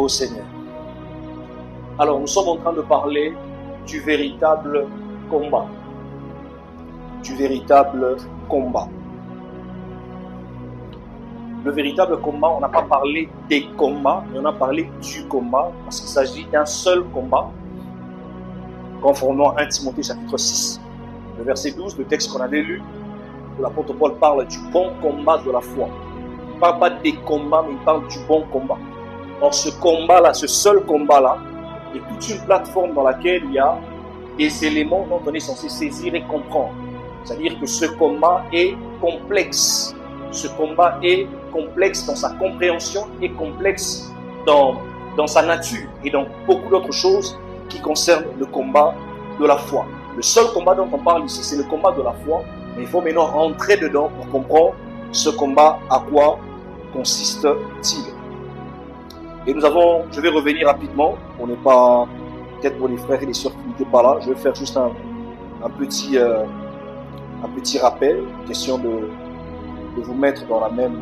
au Seigneur. Alors, nous sommes en train de parler du véritable combat. Du véritable combat. Le véritable combat, on n'a pas parlé des combats, mais on a parlé du combat, parce qu'il s'agit d'un seul combat, conformément à 1 Timothée chapitre 6. Le verset 12, le texte qu'on avait lu, où l'apôtre Paul parle du bon combat de la foi. Il ne parle pas des combats, mais il parle du bon combat. Or, ce combat-là, ce seul combat-là, est toute une plateforme dans laquelle il y a des éléments dont on est censé saisir et comprendre. C'est-à-dire que ce combat est complexe. Ce combat est complexe dans sa compréhension et complexe dans sa nature et dans beaucoup d'autres choses qui concernent le combat de la foi. Le seul combat dont on parle ici, c'est le combat de la foi. Mais il faut maintenant rentrer dedans pour comprendre ce combat, à quoi consiste-t-il. Et je vais revenir rapidement, on n'est pas, peut-être pour les frères et les sœurs qui n'étaient pas là, je vais faire juste un petit rappel, question de vous mettre dans la même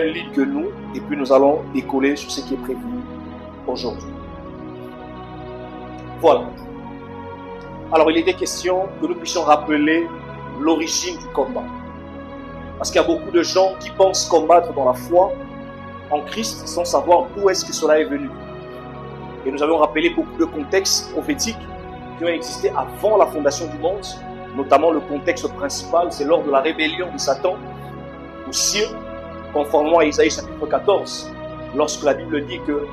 ligne que nous, et puis nous allons décoller sur ce qui est prévu aujourd'hui. Voilà. Alors il était question que nous puissions rappeler l'origine du combat. Parce qu'il y a beaucoup de gens qui pensent combattre dans la foi en Christ sans savoir d'où est-ce que cela est venu. Et nous avons rappelé beaucoup de contextes prophétiques qui ont existé avant la fondation du monde, notamment le contexte principal, c'est lors de la rébellion de Satan aux cieux, conformément à Isaïe chapitre 14, lorsque la Bible dit que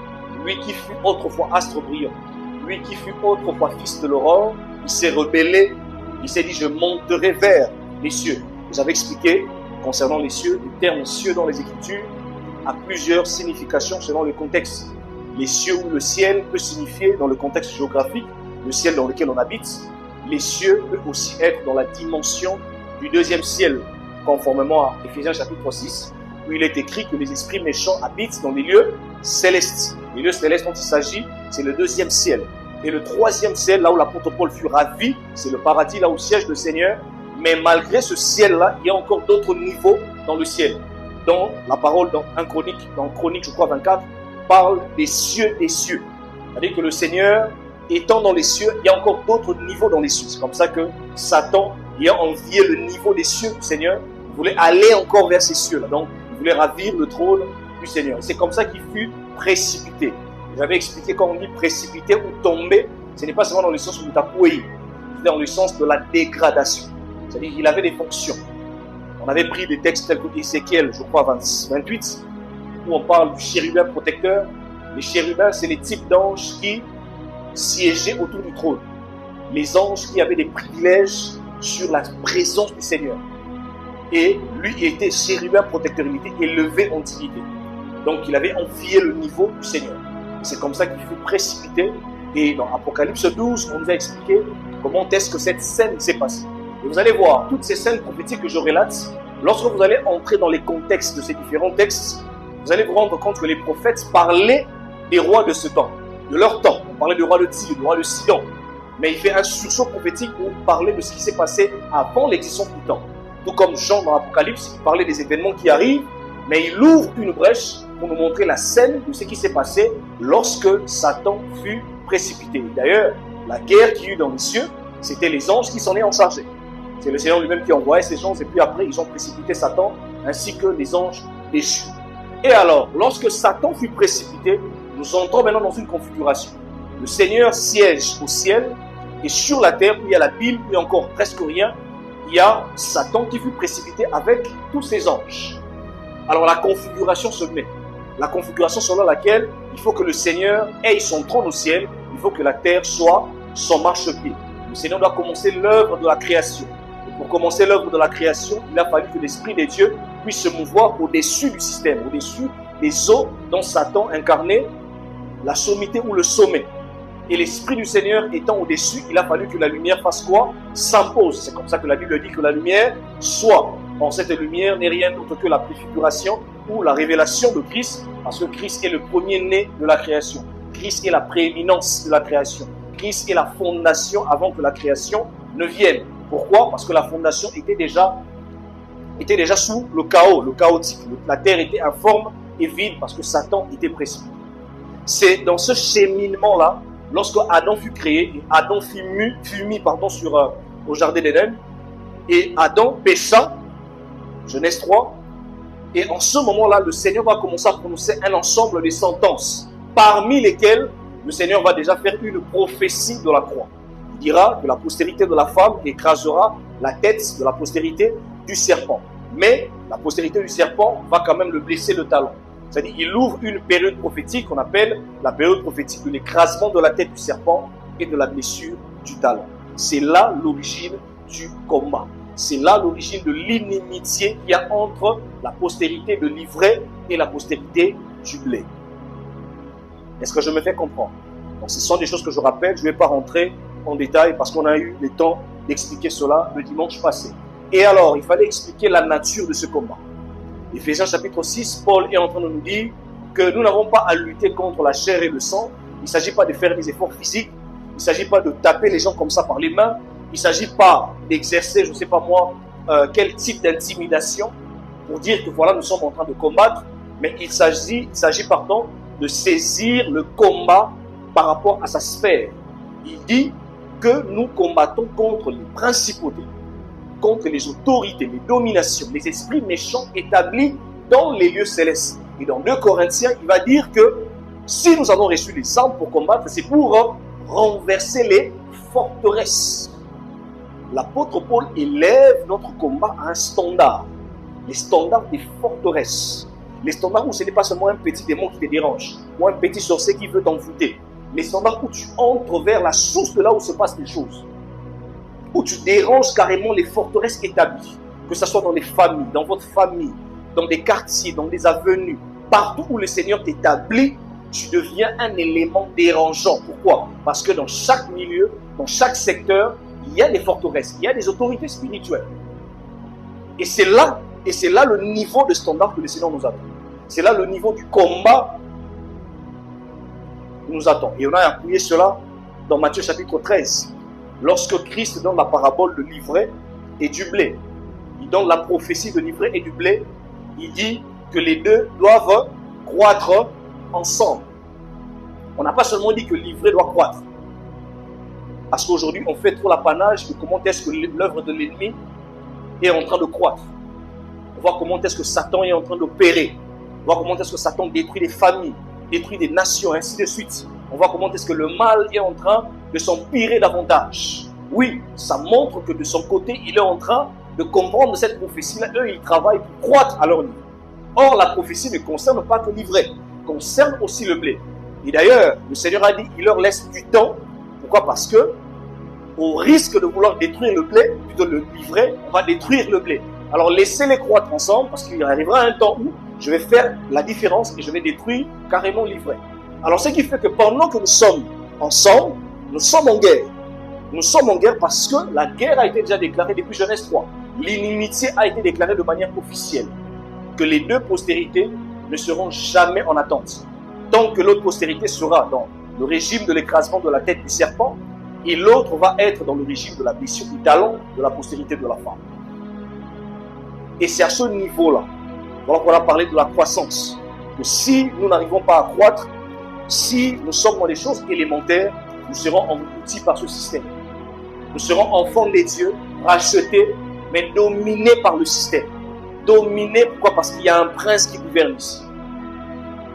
lui qui fut autrefois astre brillant, lui qui fut autrefois fils de l'aurore, il s'est rebellé, il s'est dit je monterai vers les cieux. Vous avez expliqué concernant les cieux, le terme cieux dans les Écritures a plusieurs significations selon le contexte. Les cieux ou le ciel peut signifier dans le contexte géographique, le ciel dans lequel on habite. Les cieux peuvent aussi être dans la dimension du deuxième ciel, conformément à Éphésiens chapitre 6, où il est écrit que les esprits méchants habitent dans les lieux célestes. Les lieux célestes dont il s'agit, c'est le deuxième ciel. Et le troisième ciel, là où l'apôtre Paul fut ravi, c'est le paradis, là où siège le Seigneur. Mais malgré ce ciel-là, il y a encore d'autres niveaux dans le ciel. Dans la parole, dans Chronique, je crois, 24, parle des cieux des cieux. C'est-à-dire que le Seigneur, étant dans les cieux, il y a encore d'autres niveaux dans les cieux. C'est comme ça que Satan, ayant envié le niveau des cieux du Seigneur, voulait aller encore vers ces cieux-là. Donc, il voulait ravir le trône du Seigneur. Et c'est comme ça qu'il fut précipité. J'avais expliqué quand on dit précipité ou tomber, ce n'est pas seulement dans le sens où il t'a pouillé, c'est dans le sens de la dégradation. C'est-à-dire qu'il avait des fonctions. On avait pris des textes tels que Ézéchiel, je crois, 28, où on parle du chérubin protecteur. Les chérubins, c'est les types d'anges qui siégeaient autour du trône. Les anges qui avaient des privilèges sur la présence du Seigneur. Et lui était chérubin protecteur, il était élevé en dignité. Donc il avait envié le niveau du Seigneur. C'est comme ça qu'il fut précipité. Et dans Apocalypse 12, on nous a expliqué comment est-ce que cette scène s'est passée. Et vous allez voir, toutes ces scènes prophétiques que je relate, lorsque vous allez entrer dans les contextes de ces différents textes, vous allez vous rendre compte que les prophètes parlaient des rois de ce temps, de leur temps. On parlait du roi de Tyr, du roi de Sidon. Mais il fait un sursaut prophétique pour parler de ce qui s'est passé avant l'existence du temps. Tout comme Jean dans l'Apocalypse, il parlait des événements qui arrivent, mais il ouvre une brèche pour nous montrer la scène de ce qui s'est passé lorsque Satan fut précipité. D'ailleurs, la guerre qu'il y eut dans les cieux, c'était les anges qui s'en est en chargé. C'est le Seigneur lui-même qui envoyait ces gens, et puis après, ils ont précipité Satan, ainsi que les anges déchus. Et alors, lorsque Satan fut précipité, nous entrons maintenant dans une configuration. Le Seigneur siège au ciel, et sur la terre, où il y a la Bible, où il y a encore presque rien, il y a Satan qui fut précipité avec tous ses anges. Alors la configuration se met. La configuration selon laquelle il faut que le Seigneur ait son trône au ciel, il faut que la terre soit son marchepied. Le Seigneur doit commencer l'œuvre de la création. Et pour commencer l'œuvre de la création, il a fallu que l'Esprit de Dieu puisse se mouvoir au-dessus du système, au-dessus des eaux dont Satan incarnait la sommité ou le sommet. Et l'Esprit du Seigneur étant au-dessus, il a fallu que la lumière fasse quoi? S'impose. C'est comme ça que la Bible dit que la lumière soit. Or, cette lumière n'est rien d'autre que la préfiguration ou la révélation de Christ, parce que Christ est le premier-né de la création. Christ est la prééminence de la création. Christ est la fondation avant que la création ne vienne. Pourquoi? Parce que la fondation était déjà sous le chaos, le chaotique. La terre était informe est vide parce que Satan était précipité. C'est dans ce cheminement-là, lorsque Adam fut créé, et Adam fut mis au jardin d'Éden, et Adam pécha, Genèse 3, et en ce moment-là, le Seigneur va commencer à prononcer un ensemble de sentences, parmi lesquelles le Seigneur va déjà faire une prophétie de la croix. Il dira que la postérité de la femme écrasera la tête de la postérité du serpent. Mais la postérité du serpent va quand même le blesser le talon. C'est-à-dire qu'il ouvre une période prophétique qu'on appelle la période prophétique de l'écrasement de la tête du serpent et de la blessure du talon. C'est là l'origine du combat. C'est là l'origine de l'inimitié qu'il y a entre la postérité de l'ivraie et la postérité du blé. Est-ce que je me fais comprendre? Donc, ce sont des choses que je rappelle, je ne vais pas rentrer en détail parce qu'on a eu le temps d'expliquer cela le dimanche passé. Et alors, il fallait expliquer la nature de ce combat. Éphésiens chapitre 6, Paul est en train de nous dire que nous n'avons pas à lutter contre la chair et le sang. Il ne s'agit pas de faire des efforts physiques. Il ne s'agit pas de taper les gens comme ça par les mains. Il ne s'agit pas d'exercer, je ne sais pas moi, quel type d'intimidation pour dire que voilà, nous sommes en train de combattre. Mais il s'agit de saisir le combat par rapport à sa sphère. Il dit que nous combattons contre les principautés, contre les autorités, les dominations, les esprits méchants établis dans les lieux célestes. Et dans 2 Corinthiens, il va dire que si nous avons reçu les armes pour combattre, c'est pour renverser les forteresses. L'apôtre Paul élève notre combat à un standard, les standards des forteresses. Les standards où ce n'est pas seulement un petit démon qui te dérange, ou un petit sorcier qui veut t'envoûter. Les standards où tu entres vers la source de là où se passent les choses. Où tu déranges carrément les forteresses établies. Que ce soit dans les familles, dans votre famille, dans des quartiers, dans des avenues. Partout où le Seigneur t'établit, tu deviens un élément dérangeant. Pourquoi? Parce que dans chaque milieu, dans chaque secteur, il y a des forteresses, il y a des autorités spirituelles. Et c'est là le niveau de standard que le Seigneur nous attend. C'est là le niveau du combat qui nous attend. Et on a appuyé cela dans Matthieu chapitre 13. Lorsque Christ donne la parabole de l'ivraie et du blé, il donne la prophétie de l'ivraie et du blé, il dit que les deux doivent croître ensemble. On n'a pas seulement dit que l'ivraie doit croître. Parce qu'aujourd'hui, on fait trop l'apanage de comment est-ce que l'œuvre de l'ennemi est en train de croître. On voit comment est-ce que Satan est en train d'opérer. On voit comment est-ce que Satan détruit des familles, détruit des nations, ainsi de suite. On voit comment est-ce que le mal est en train de s'empirer davantage. Oui, ça montre que de son côté, il est en train de comprendre cette prophétie-là. Eux, ils travaillent pour croître à leur niveau. Or, la prophétie ne concerne pas que l'ivraie, concerne aussi le blé. Et d'ailleurs, le Seigneur a dit, il leur laisse du temps. Pourquoi? Parce que, au risque de vouloir détruire le blé, plutôt le livret, on va détruire le blé. Alors laissez-les croître ensemble, parce qu'il arrivera un temps où je vais faire la différence et je vais détruire carrément l'ivraie. Alors ce qui fait que pendant que nous sommes ensemble, nous sommes en guerre. Nous sommes en guerre parce que la guerre a été déjà déclarée depuis Genèse 3. L'inimitié a été déclarée de manière officielle. Que les deux postérités ne seront jamais en attente. Tant que l'autre postérité sera dans le régime de l'écrasement de la tête du serpent, et l'autre va être dans le régime de la blessure du talon de la postérité de la femme. Et c'est à ce niveau-là, donc on a parlé de la croissance, que si nous n'arrivons pas à croître, si nous sommes dans les choses élémentaires, nous serons engloutis par ce système. Nous serons enfants des dieux, rachetés, mais dominés par le système. Dominés, pourquoi? Parce qu'il y a un prince qui gouverne ici.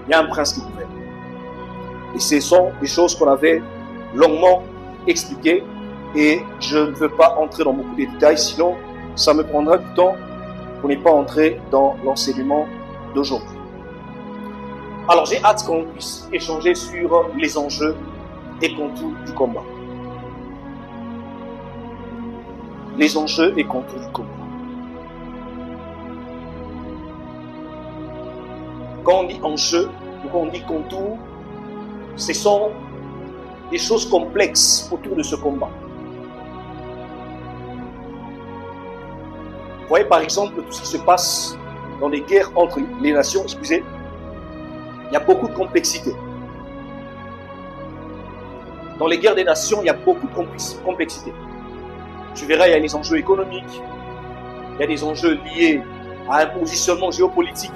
Il y a un prince qui gouverne. Et ce sont des choses qu'on avait longuement expliquées et je ne veux pas entrer dans beaucoup de détails, sinon ça me prendra du temps pour ne pas entrer dans l'enseignement d'aujourd'hui. Alors j'ai hâte qu'on puisse échanger sur les enjeux et contours du combat. Les enjeux et contours du combat. Quand on dit enjeu ou quand on dit contour, ce sont des choses complexes autour de ce combat. Vous voyez par exemple tout ce qui se passe dans les guerres entre les nations, excusez, il y a beaucoup de complexité. Dans les guerres des nations, il y a beaucoup de complexité. Tu verras, il y a les enjeux économiques, il y a des enjeux liés à un positionnement géopolitique,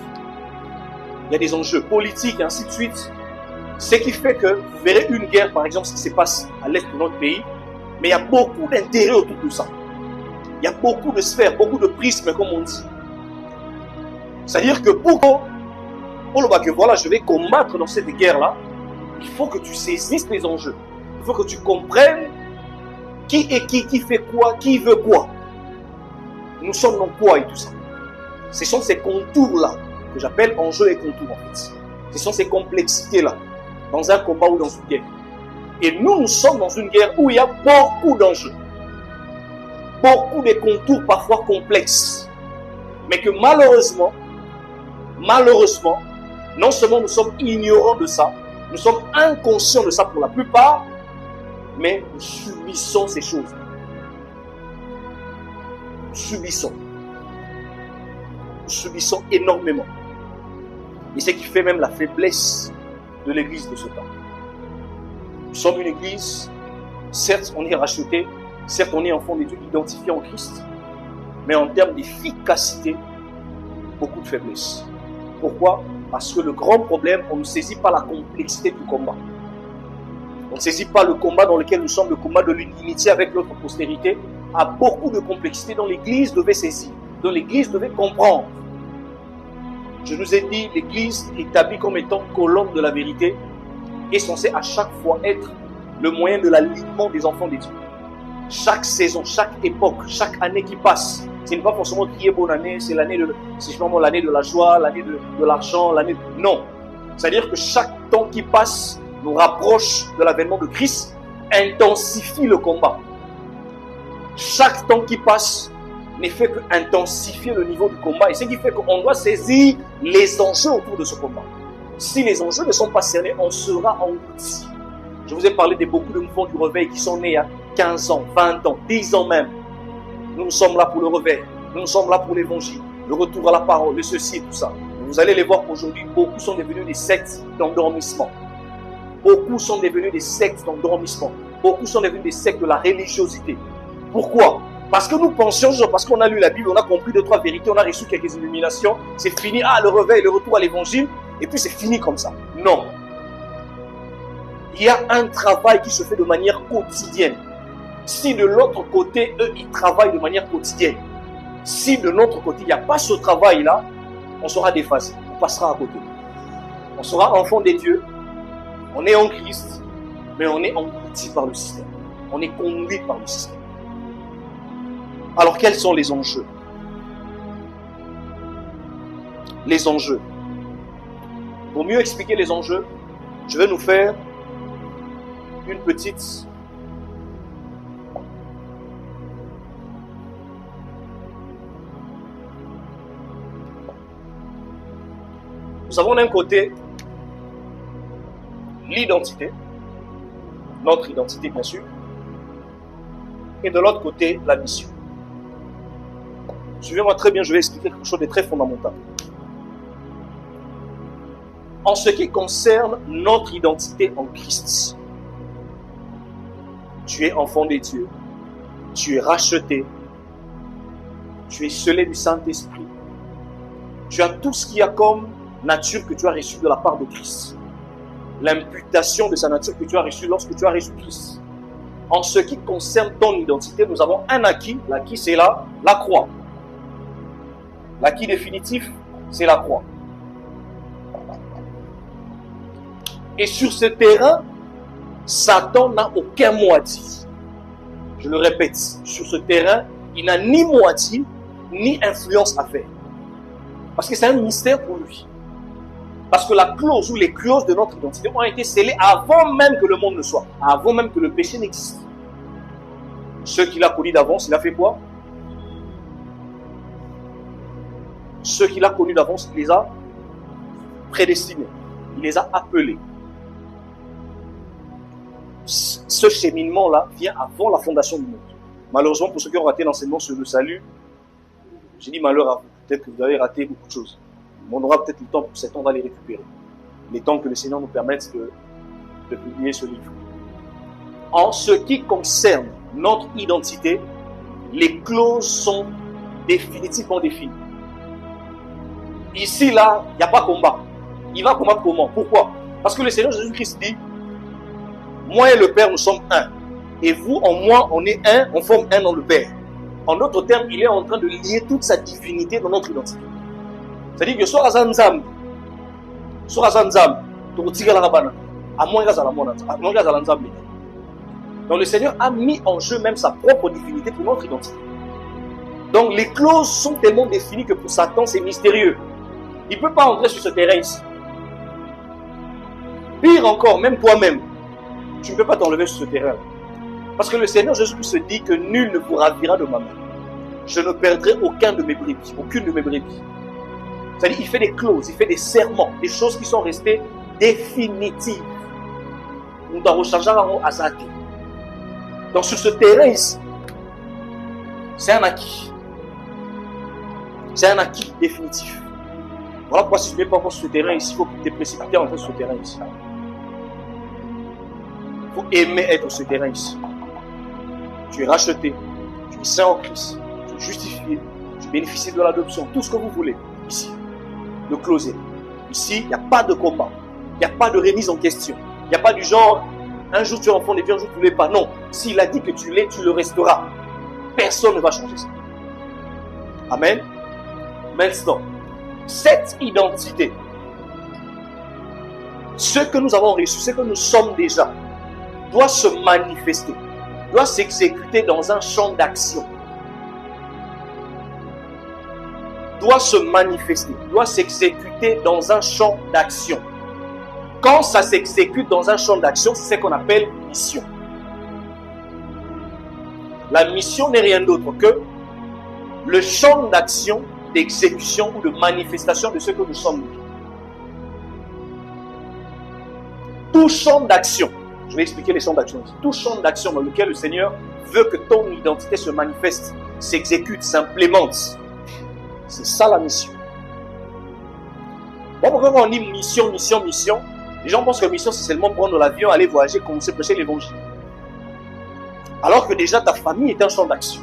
il y a des enjeux politiques et ainsi de suite. Ce qui fait que vous verrez une guerre, par exemple, ce qui se passe à l'est de notre pays, mais il y a beaucoup d'intérêts autour de ça. Il y a beaucoup de sphères, beaucoup de prismes, comme on dit. C'est-à-dire que pour que voilà, je vais combattre dans cette guerre-là, il faut que tu saisisses les enjeux. Il faut que tu comprennes qui est qui fait quoi, qui veut quoi. Nous sommes dans quoi et tout ça. Ce sont ces contours-là que j'appelle enjeux et contours en fait. Ce sont ces complexités-là dans un combat ou dans une guerre. Et nous sommes dans une guerre où il y a beaucoup d'enjeux. Beaucoup de contours parfois complexes. Mais que malheureusement, non seulement nous sommes ignorants de ça, nous sommes inconscients de ça pour la plupart, mais nous subissons ces choses. Nous subissons énormément. Et c'est ce qui fait même la faiblesse de l'église de ce temps. Nous sommes une église, certes on est racheté, certes on est enfant de Dieu identifié en Christ, mais en termes d'efficacité, beaucoup de faiblesse. Pourquoi? Parce que le grand problème, on ne saisit pas la complexité du combat. On ne saisit pas le combat dans lequel nous sommes, le combat de l'unité avec notre postérité, a beaucoup de complexité dont l'église devait saisir, dont l'église devait comprendre. Je nous ai dit, l'église établie comme étant colonne de la vérité est censée à chaque fois être le moyen de l'alignement des enfants de Dieu. Chaque saison, chaque époque, chaque année qui passe, ce n'est pas forcément crier bonne année, c'est l'année de la joie, l'année de l'argent, Non. C'est-à-dire que chaque temps qui passe nous rapproche de l'avènement de Christ, intensifie le combat. Chaque temps qui passe ne fait qu'intensifier le niveau du combat. Et ce qui fait qu'on doit saisir les enjeux autour de ce combat. Si les enjeux ne sont pas cernés, on sera englouti. Je vous ai parlé de beaucoup de mouvements du réveil qui sont nés il y a 15 ans, 20 ans, 10 ans même. Nous sommes là pour le réveil. Nous sommes là pour l'évangile, le retour à la parole, le ceci et tout ça. Vous allez les voir qu'aujourd'hui, beaucoup sont devenus des sectes d'endormissement. Beaucoup sont devenus des sectes d'endormissement. Beaucoup sont devenus des sectes de la religiosité. Pourquoi? Parce que nous pensions, parce qu'on a lu la Bible, on a compris 2-3 vérités, on a reçu quelques illuminations, c'est fini, le réveil, le retour à l'évangile, et puis c'est fini comme ça. Non. Il y a un travail qui se fait de manière quotidienne. Si de l'autre côté, eux, ils travaillent de manière quotidienne. Si de notre côté, il n'y a pas ce travail-là, on sera déphasé, on passera à côté. On sera enfant des dieux, on est en Christ, mais on est englouti par le système. On est conduit par le système. Alors, quels sont les enjeux? Les enjeux. Pour mieux expliquer les enjeux, je vais nous faire une petite nous avons d'un côté l'identité, notre identité bien sûr, et de l'autre côté la mission. Suivez-moi très bien, je vais expliquer quelque chose de très fondamental. En ce qui concerne notre identité en Christ, tu es enfant de Dieu, tu es racheté, tu es scellé du Saint-Esprit, tu as tout ce qu'il y a comme nature que tu as reçue de la part de Christ. L'imputation de sa nature que tu as reçue lorsque tu as reçu Christ. En ce qui concerne ton identité, nous avons un acquis. L'acquis, c'est la croix. L'acquis définitif, c'est la croix. Et sur ce terrain, Satan n'a aucun mot à dire. Je le répète, sur ce terrain, il n'a ni mot à dire, ni influence à faire. Parce que c'est un mystère pour lui. Parce que la clause ou les clauses de notre identité ont été scellées avant même que le monde ne soit, avant même que le péché n'existe. Ceux qu'il a connus d'avance, il a fait quoi? Ceux qu'il a connus d'avance, il les a prédestinés, il les a appelés. Ce cheminement-là vient avant la fondation du monde. Malheureusement, pour ceux qui ont raté l'enseignement sur le salut, j'ai dit malheur à vous. Peut-être que vous avez raté beaucoup de choses. Mais on aura peut-être le temps pour cet temps, on va les récupérer. Les temps que le Seigneur nous permette de publier ce livre. En ce qui concerne notre identité, les clauses sont définitivement définies. Ici, là, il n'y a pas combat. Il va combattre comment? Pourquoi? Parce que le Seigneur Jésus-Christ dit, moi et le Père, nous sommes un. Et vous, en moi, on est un, on forme un dans le Père. En d'autres termes, il est en train de lier toute sa divinité dans notre identité. C'est-à-dire que soit Azanzam, donc le Seigneur a mis en jeu même sa propre divinité pour notre identité. Donc les clauses sont tellement définies que pour Satan c'est mystérieux. Il ne peut pas entrer sur ce terrain ici. Pire encore, même toi-même, tu ne peux pas t'enlever sur ce terrain. Parce que le Seigneur Jésus se dit que nul ne vous ravira de ma main. Je ne perdrai aucun de mes brebis, aucune de mes brebis. C'est-à-dire il fait des clauses, il fait des serments, des choses qui sont restées définitives. Nous devons recharger à Zati. Donc sur ce terrain ici, c'est un acquis. C'est un acquis définitif. Voilà pourquoi si tu n'es pas encore sur ce terrain ici, il faut que tu te précipites en fait sur ce terrain ici. Il faut aimer être sur ce terrain ici. Tu es racheté, tu es saint en Christ, tu es justifié, tu bénéficies de l'adoption, tout ce que vous voulez ici. Le closer. Ici, il n'y a pas de combat, il n'y a pas de remise en question. Il n'y a pas du genre, un jour tu es enfant de Dieu, un jour tu ne l'es pas. Non, s'il a dit que tu l'es, tu le resteras. Personne ne va changer ça. Amen. Maintenant, cette identité, ce que nous avons reçu, ce que nous sommes déjà, doit se manifester, doit s'exécuter dans un champ d'action. Doit se manifester, doit s'exécuter dans un champ d'action. Quand ça s'exécute dans un champ d'action, c'est ce qu'on appelle mission. La mission n'est rien d'autre que le champ d'action, d'exécution ou de manifestation de ce que nous sommes. Tout champ d'action, je vais expliquer les champs d'action. Tout champ d'action dans lequel le Seigneur veut que ton identité se manifeste, s'exécute, s'implémente. C'est ça la mission. Bon, pourquoi on dit mission, mission, mission? Les gens pensent que mission, c'est seulement prendre l'avion, aller voyager, commencer à prêcher l'évangile. Alors que déjà ta famille est un champ d'action.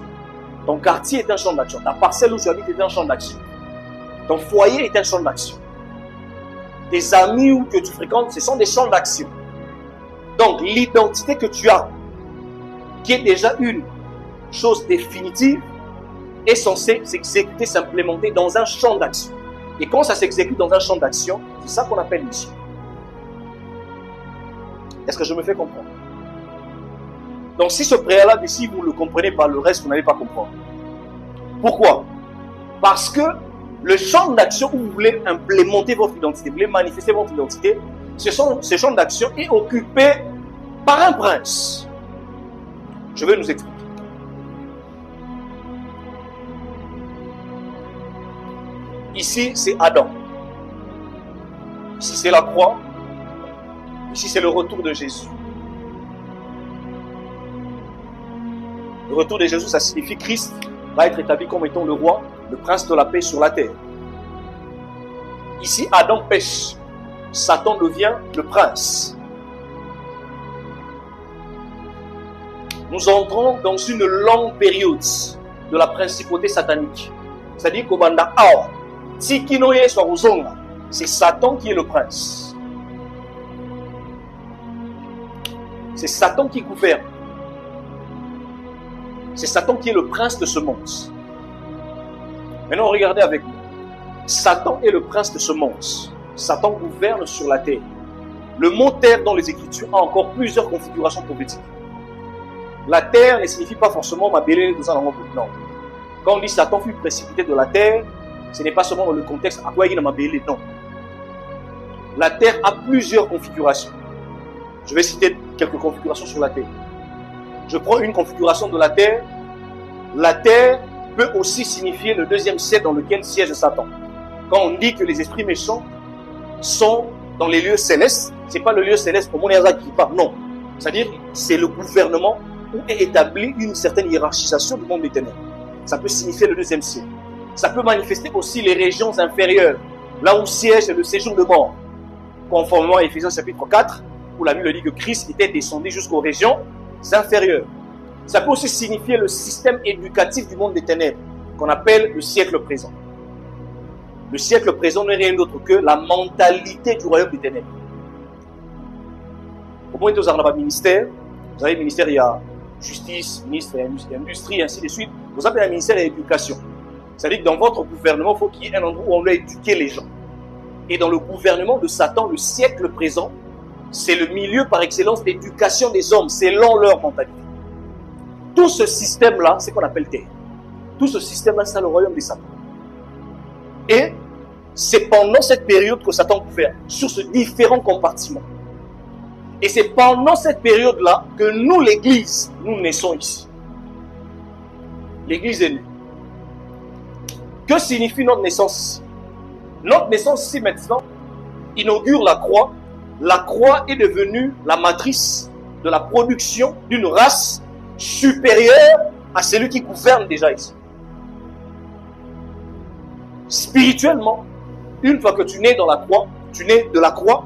Ton quartier est un champ d'action. Ta parcelle où tu habites est un champ d'action. Ton foyer est un champ d'action. Tes amis que tu fréquentes, ce sont des champs d'action. Donc l'identité que tu as, qui est déjà une chose définitive, est censée s'exécuter, s'implémenter dans un champ d'action. Et quand ça s'exécute dans un champ d'action, c'est ça qu'on appelle mission. Est-ce que je me fais comprendre? Donc si ce préalable ici, vous ne le comprenez pas, le reste, vous n'allez pas comprendre. Pourquoi? Parce que le champ d'action où vous voulez implémenter votre identité, vous voulez manifester votre identité, ce champ d'action est occupé par un prince. Je vais nous expliquer. Ici, c'est Adam. Ici, c'est la croix. Ici, c'est le retour de Jésus. Le retour de Jésus, ça signifie Christ va être établi comme étant le roi, le prince de la paix sur la terre. Ici, Adam pêche. Satan devient le prince. Nous entrons dans une longue période de la principauté satanique. C'est-à-dire qu'au Banda Aor, c'est Satan qui est le prince. C'est Satan qui gouverne. C'est Satan qui est le prince de ce monde. Maintenant, regardez avec nous. Satan est le prince de ce monde. Satan gouverne sur la terre. Le mot terre dans les Écritures a encore plusieurs configurations prophétiques. La terre ne signifie pas forcément ma belle dans un endroit. Non. Quand on dit Satan fut précipité de la terre, ce n'est pas seulement dans le contexte à quoi il y a ma belle, non. La terre a plusieurs configurations. Je vais citer quelques configurations sur la terre. Je prends une configuration de la terre. La terre peut aussi signifier le deuxième ciel dans lequel siège Satan. Quand on dit que les esprits méchants sont dans les lieux célestes, ce n'est pas le lieu céleste pour mon qui parle, non. C'est-à-dire c'est le gouvernement où est établie une certaine hiérarchisation du monde des ténèbres. Ça peut signifier le deuxième ciel. Ça peut manifester aussi les régions inférieures, là où siège le séjour de mort. Conformément à Éphésiens chapitre 4, où la Bible dit que Christ était descendu jusqu'aux régions inférieures. Ça peut aussi signifier le système éducatif du monde des ténèbres, qu'on appelle le siècle présent. Le siècle présent n'est rien d'autre que la mentalité du royaume des ténèbres. Au moment où vous avez un ministère, vous avez un ministère, il y a justice, ministre, industrie, ainsi de suite. Vous avez un ministère d'éducation. C'est-à-dire que dans votre gouvernement, il faut qu'il y ait un endroit où on doit éduquer les gens. Et dans le gouvernement de Satan, le siècle présent, c'est le milieu par excellence d'éducation des hommes, selon leur mentalité. Tout ce système-là, c'est ce qu'on appelle terre. Tout ce système-là, c'est le royaume de Satan. Et c'est pendant cette période que Satan gouverne, sur ces différents compartiments. Et c'est pendant cette période-là que nous, l'Église, nous naissons ici. L'Église est née. Que signifie notre naissance ici? Notre naissance ici maintenant inaugure la croix. La croix est devenue la matrice de la production d'une race supérieure à celui qui gouverne déjà ici. Spirituellement, une fois que tu nais dans la croix, tu nais de la croix,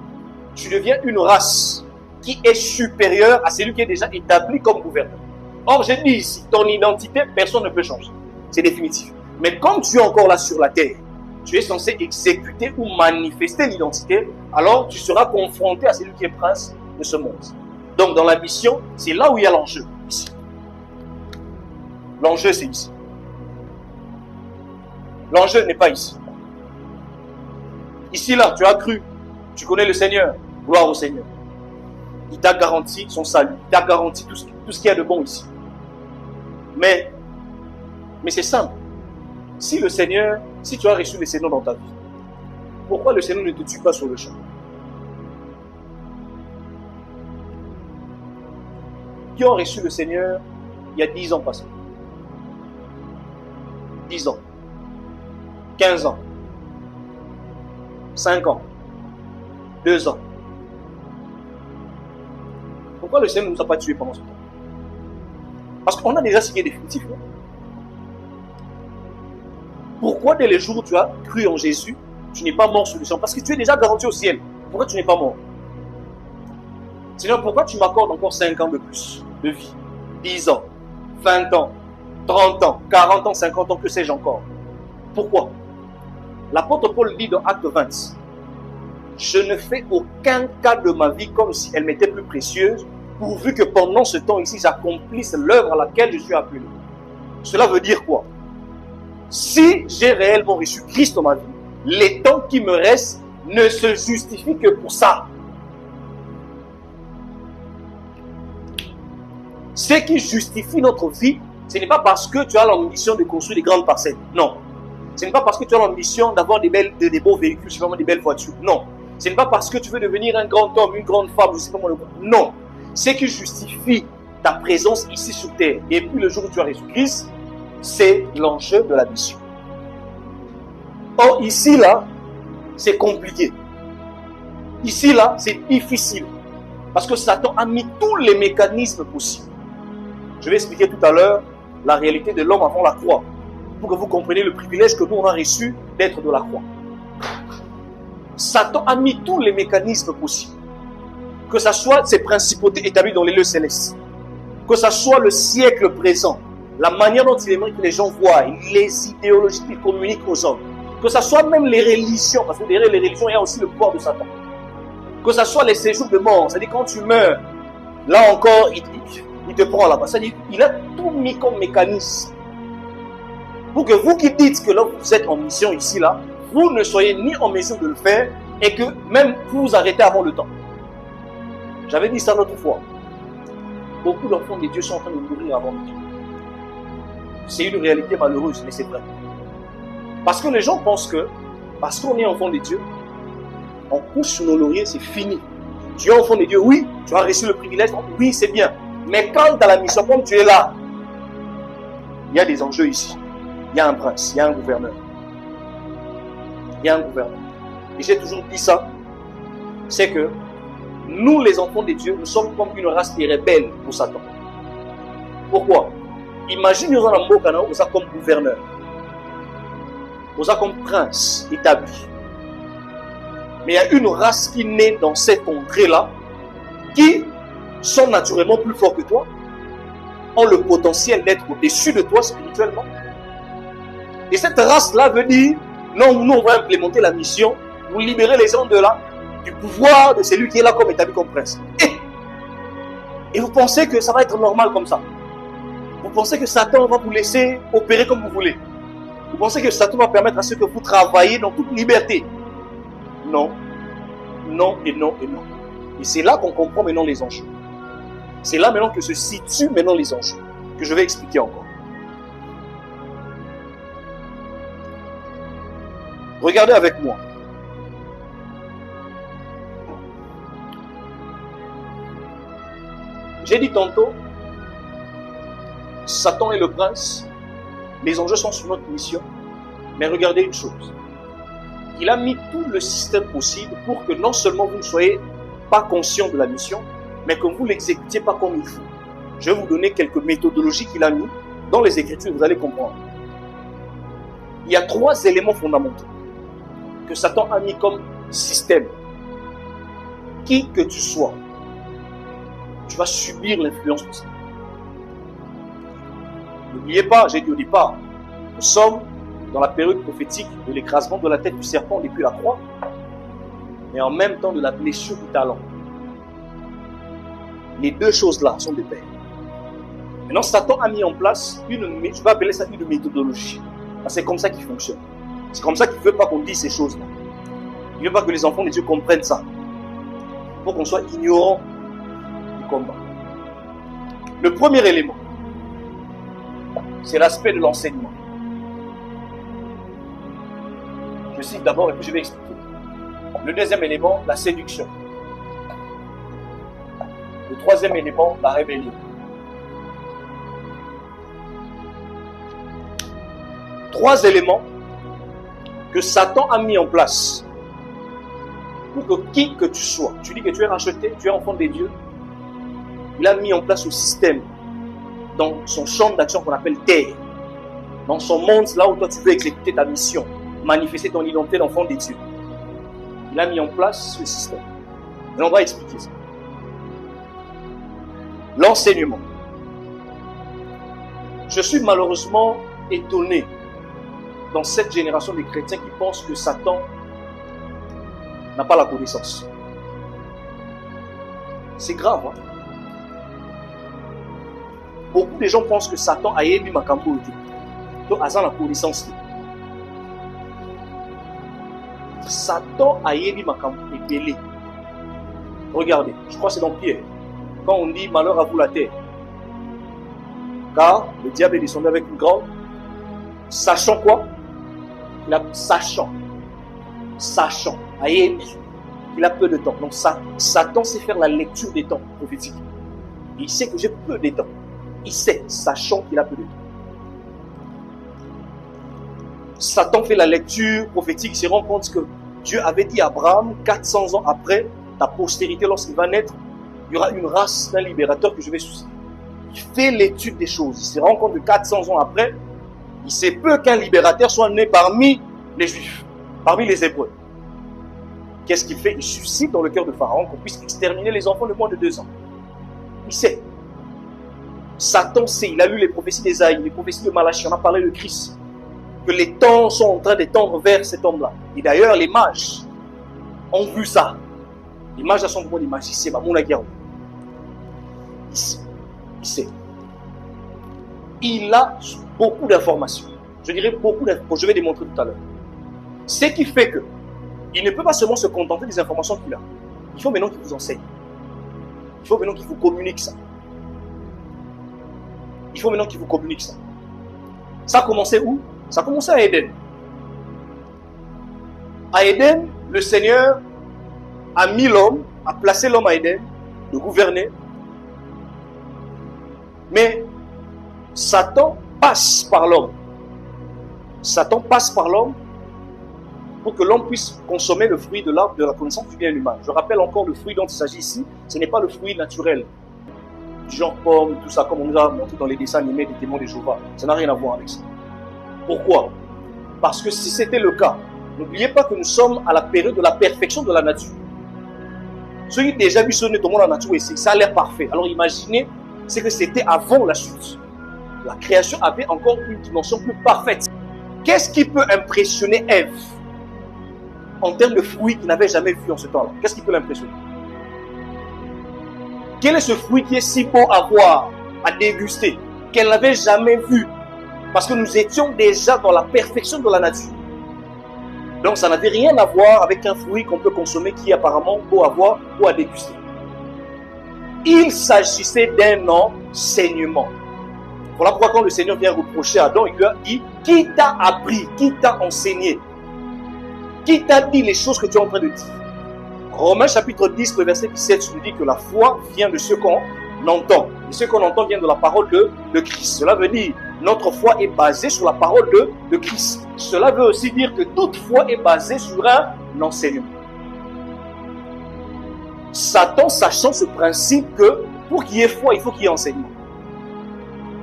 tu deviens une race qui est supérieure à celui qui est déjà établi comme gouverneur. Or, j'ai dit ici, ton identité, personne ne peut changer. C'est définitif. Mais comme tu es encore là sur la terre, tu es censé exécuter ou manifester l'identité, alors tu seras confronté à celui qui est prince de ce monde. Donc, dans la mission, c'est là où il y a l'enjeu, ici. L'enjeu, c'est ici. L'enjeu n'est pas ici. Ici, là, tu as cru, tu connais le Seigneur, gloire au Seigneur. Il t'a garanti son salut, il t'a garanti tout ce qu'il y a de bon ici. Mais c'est simple. Si le Seigneur, si tu as reçu le Seigneur dans ta vie, pourquoi le Seigneur ne te tue pas sur le champ? Qui ont reçu le Seigneur il y a 10 ans passés? 10 ans, 15 ans, 5 ans, 2 ans. Pourquoi le Seigneur ne nous a pas tués pendant ce temps? Parce qu'on a déjà signé définitif. Non? Pourquoi dès le jour où tu as cru en Jésus, tu n'es pas mort sur le champ? Parce que tu es déjà garanti au ciel. Pourquoi tu n'es pas mort? Seigneur, pourquoi tu m'accordes encore 5 ans de plus de vie? 10 ans, 20 ans, 30 ans, 40 ans, 50 ans, que sais-je encore? Pourquoi? L'apôtre Paul dit dans Acte 20, je ne fais aucun cas de ma vie comme si elle m'était plus précieuse, pourvu que pendant ce temps ici, j'accomplisse l'œuvre à laquelle je suis appelé. Cela veut dire quoi? Si j'ai réellement reçu Christ dans ma vie, les temps qui me restent ne se justifient que pour ça. Ce qui justifie notre vie, ce n'est pas parce que tu as l'ambition de construire des grandes parcelles. Non. Ce n'est pas parce que tu as l'ambition d'avoir des beaux véhicules, des belles voitures. Non. Ce n'est pas parce que tu veux devenir un grand homme, une grande femme, je ne sais pas comment le dire. Non. Ce qui justifie ta présence ici sur terre, et puis le jour où tu as reçu Christ, c'est l'enjeu de la mission. Or, ici, là, c'est compliqué. Ici, là, c'est difficile. Parce que Satan a mis tous les mécanismes possibles. Je vais expliquer tout à l'heure la réalité de l'homme avant la croix, pour que vous compreniez le privilège que nous on a reçu d'être de la croix. Satan a mis tous les mécanismes possibles. Que ce soit ses principautés établies dans les lieux célestes, que ce soit le siècle présent, la manière dont il aimerait que les gens voient, les idéologies qu'il communique aux hommes, que ce soit même les religions, parce que derrière les religions, il y a aussi le pouvoir de Satan. Que ce soit les séjours de mort, c'est-à-dire quand tu meurs, là encore, il te prend là-bas. C'est-à-dire qu'il a tout mis comme mécanisme. Pour que vous qui dites que là, vous êtes en mission ici, là, vous ne soyez ni en mesure de le faire et que même vous vous arrêtez avant le temps. J'avais dit ça l'autre fois. Beaucoup d'enfants de Dieu sont en train de mourir avant le temps. C'est une réalité malheureuse, mais c'est vrai. Parce que les gens pensent que, parce qu'on est enfant de Dieu, on couche sur nos lauriers, c'est fini. Tu es enfant de Dieu, oui, tu as reçu le privilège, oui, c'est bien. Mais quand tu as la mission, comme tu es là, il y a des enjeux ici. Il y a un prince, il y a un gouverneur. Il y a un gouverneur. Et j'ai toujours dit ça, c'est que nous, les enfants de Dieu, nous sommes comme une race qui est rebelle pour Satan. Pourquoi? Imagine nous en avons comme gouverneur, nous comme prince établi. Mais il y a une race qui naît dans cette contrée-là, qui sont naturellement plus forts que toi, ont le potentiel d'être au-dessus de toi spirituellement. Et cette race-là veut dire Non, nous, on va implémenter la mission, vous libérer les gens de là, du pouvoir de celui qui est là comme établi comme prince. Et vous pensez que ça va être normal comme ça? Vous pensez que Satan va vous laisser opérer comme vous voulez? Vous pensez que Satan va permettre à ce que vous travaillez dans toute liberté? Non, non et non et non. Et c'est là qu'on comprend maintenant les enjeux. C'est là maintenant que se situent maintenant les enjeux, que je vais expliquer encore. Regardez avec moi. J'ai dit tantôt, Satan est le prince, les enjeux sont sur notre mission, mais regardez une chose. Il a mis tout le système possible pour que non seulement vous ne soyez pas conscient de la mission, mais que vous ne l'exécutiez pas comme il faut. Je vais vous donner quelques méthodologies qu'il a mis dans les Écritures, vous allez comprendre. Il y a 3 éléments fondamentaux que Satan a mis comme système. Qui que tu sois, tu vas subir l'influence de ça. N'oubliez pas, j'ai dit au départ, nous sommes dans la période prophétique de l'écrasement de la tête du serpent depuis la croix, mais en même temps de la blessure du talent. Les 2 choses-là sont des paires. Maintenant, Satan a mis en place je vais appeler ça une méthodologie. C'est comme ça qu'il fonctionne. C'est comme ça qu'il ne veut pas qu'on dise ces choses-là. Il ne veut pas que les enfants de Dieu comprennent ça. Il faut qu'on soit ignorant du combat. Le premier élément, c'est l'aspect de l'enseignement. Je cite d'abord et puis je vais expliquer. Le deuxième élément, la séduction. Le troisième élément, la rébellion. 3 éléments que Satan a mis en place pour que qui que tu sois, tu dis que tu es racheté, tu es enfant de Dieu, il a mis en place un système dans son champ d'action qu'on appelle terre, dans son monde, là où toi tu veux exécuter ta mission, manifester ton identité d'enfant de Dieu. Il a mis en place ce système. Et on va expliquer ça. L'enseignement. Je suis malheureusement étonné dans cette génération de chrétiens qui pensent que Satan n'a pas la connaissance. C'est grave. Hein? Beaucoup de gens pensent que Satan a émis ma camboité. Donc, il a la connaissance. Satan a émis ma camboité. Regardez, je crois que c'est dans Pierre. Quand on dit malheur à vous la terre. Car le diable est descendu avec une grande, sachant quoi? Sachant, il a peu de temps. Donc Satan sait faire la lecture des temps prophétiques. Il sait que j'ai peu de temps. Il sait, sachant qu'il a peu de temps. Satan fait la lecture prophétique, il se rend compte que Dieu avait dit à Abraham, 400 ans après, ta postérité, lorsqu'il va naître, il y aura une race d'un libérateur que je vais susciter. Il fait l'étude des choses. Il se rend compte que 400 ans après, il sait peu qu'un libérateur soit né parmi les Juifs, parmi les Hébreux. Qu'est-ce qu'il fait? Il suscite dans le cœur de Pharaon qu'on puisse exterminer les enfants de moins de 2 ans. Il sait. Satan sait. Il a lu les prophéties d'Ésaïe, les prophéties de Malachie. On a parlé de Christ. Que les temps sont en train de tendre vers cet homme-là. Et d'ailleurs, les mages ont vu ça. Les mages sont vraiment des magiciens. Il sait. Il a beaucoup d'informations. Je dirais beaucoup d'informations. Je vais démontrer tout à l'heure. Ce qui fait que il ne peut pas seulement se contenter des informations qu'il a. Il faut maintenant qu'il vous enseigne. Il faut maintenant qu'il vous communique ça. Il faut maintenant qu'il vous communique ça. Ça a commencé où? Ça a commencé à Éden. À Éden, le Seigneur a mis l'homme, a placé l'homme à Éden, de gouverner. Mais Satan passe par l'homme. Satan passe par l'homme pour que l'homme puisse consommer le fruit de l'arbre de la connaissance du bien et du mal. Je rappelle encore le fruit dont il s'agit ici, ce n'est pas le fruit naturel, du genre pomme, tout ça, comme on nous a montré dans les dessins animés des témoins de Jéhovah. Ça n'a rien à voir avec ça. Pourquoi? Parce que si c'était le cas, n'oubliez pas que nous sommes à la période de la perfection de la nature. Ceux qui ont déjà vu ce tout le monde en nature ici, ça a l'air parfait. Alors imaginez, c'est que c'était avant la chute. La création avait encore une dimension plus parfaite. Qu'est-ce qui peut impressionner Ève en termes de fruits qu'il n'avait jamais vu en ce temps-là? Qu'est-ce qui peut l'impressionner? Quel est ce fruit qui est si beau à voir, à déguster, qu'elle n'avait jamais vu? Parce que nous étions déjà dans la perfection de la nature. Donc ça n'avait rien à voir avec un fruit qu'on peut consommer qui est apparemment beau à voir ou à déguster. Il s'agissait d'un enseignement. Voilà pourquoi quand le Seigneur vient reprocher à Adam, il lui a dit: qui t'a appris, qui t'a enseigné, qui t'a dit les choses que tu es en train de dire? Romains chapitre 10, le verset 17 nous dit que la foi vient de ce qu'on entend. Et ce qu'on entend vient de la parole de Christ. Cela veut dire notre foi est basée sur la parole de Christ. Cela veut aussi dire que toute foi est basée sur un enseignement. Satan, sachant ce principe que pour qu'il y ait foi, il faut qu'il y ait enseignement.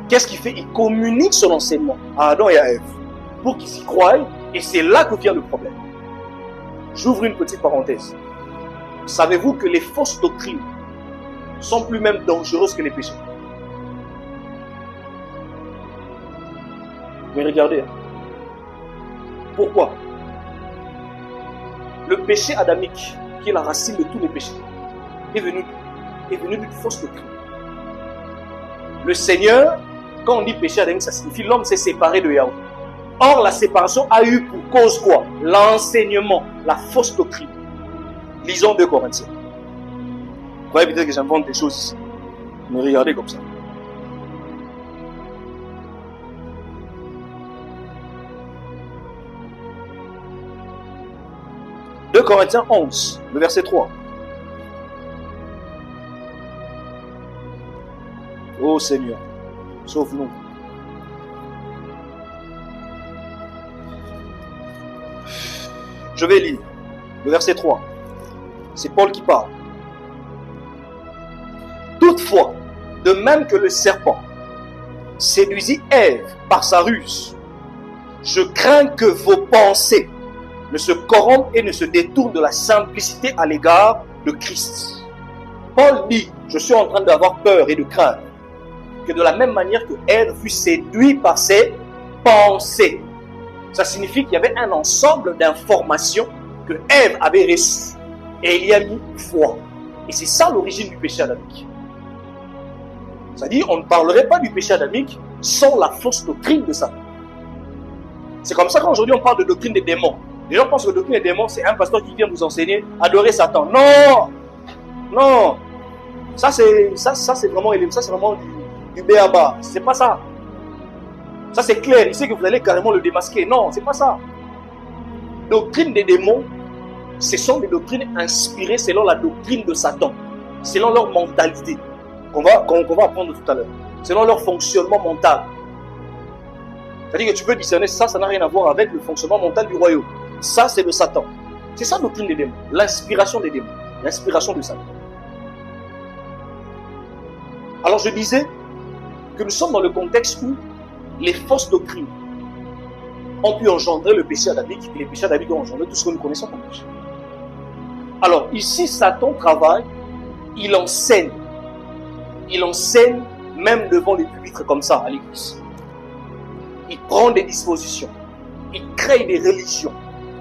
Qu'est-ce qu'il fait? Il communique son enseignement à Adam et à Ève pour qu'ils y croient, et c'est là que vient le problème. J'ouvre une petite parenthèse. Savez-vous que les fausses doctrines sont plus même dangereuses que les péchés? Mais regardez. Pourquoi? Le péché adamique, qui est la racine de tous les péchés, est venu d'une fausse doctrine. Le Seigneur, quand on dit péché adamique, ça signifie l'homme s'est séparé de Yahweh. Or, la séparation a eu pour cause quoi? L'enseignement, la fausse doctrine. Lisons 2 Corinthiens. Vous voyez peut-être que j'invente des choses ici. Mais regardez comme ça. « 2 Corinthiens 11, le verset 3. Ô Seigneur, sauve-nous. Je vais lire le verset 3. C'est Paul qui parle. Toutefois, de même que le serpent séduisit Ève par sa ruse, je crains que vos pensées ne se corrompent et ne se détournent de la simplicité à l'égard de Christ. Paul dit, je suis en train d'avoir peur et de craindre que de la même manière que Ève fut séduite par ses pensées. Ça signifie qu'il y avait un ensemble d'informations que Ève avait reçues et il y a mis foi. Et c'est ça l'origine du péché adamique. C'est-à-dire, on ne parlerait pas du péché adamique sans la fausse doctrine de Satan. C'est comme ça qu'aujourd'hui on parle de doctrine des démons. Les gens pensent que la doctrine des démons, c'est un pasteur qui vient vous enseigner à adorer Satan. Non! Non! Ça c'est vraiment du béaba. C'est pas ça. Ça c'est clair. Il sait que vous allez carrément le démasquer. Non, c'est pas ça. Doctrine des démons, ce sont des doctrines inspirées selon la doctrine de Satan, selon leur mentalité, qu'on va apprendre tout à l'heure, selon leur fonctionnement mental. C'est-à-dire que tu peux discerner ça n'a rien à voir avec le fonctionnement mental du royaume. Ça, c'est le Satan. C'est ça la doctrine des démons, l'inspiration des démons, l'inspiration de Satan. Alors je disais que nous sommes dans le contexte où les fausses doctrines ont pu engendrer le péché adamique, et les péchés adamiques ont engendré tout ce que nous connaissons comme péché. Alors ici, Satan travaille, il enseigne même devant les pupitres comme ça à l'église. Il prend des dispositions, il crée des religions,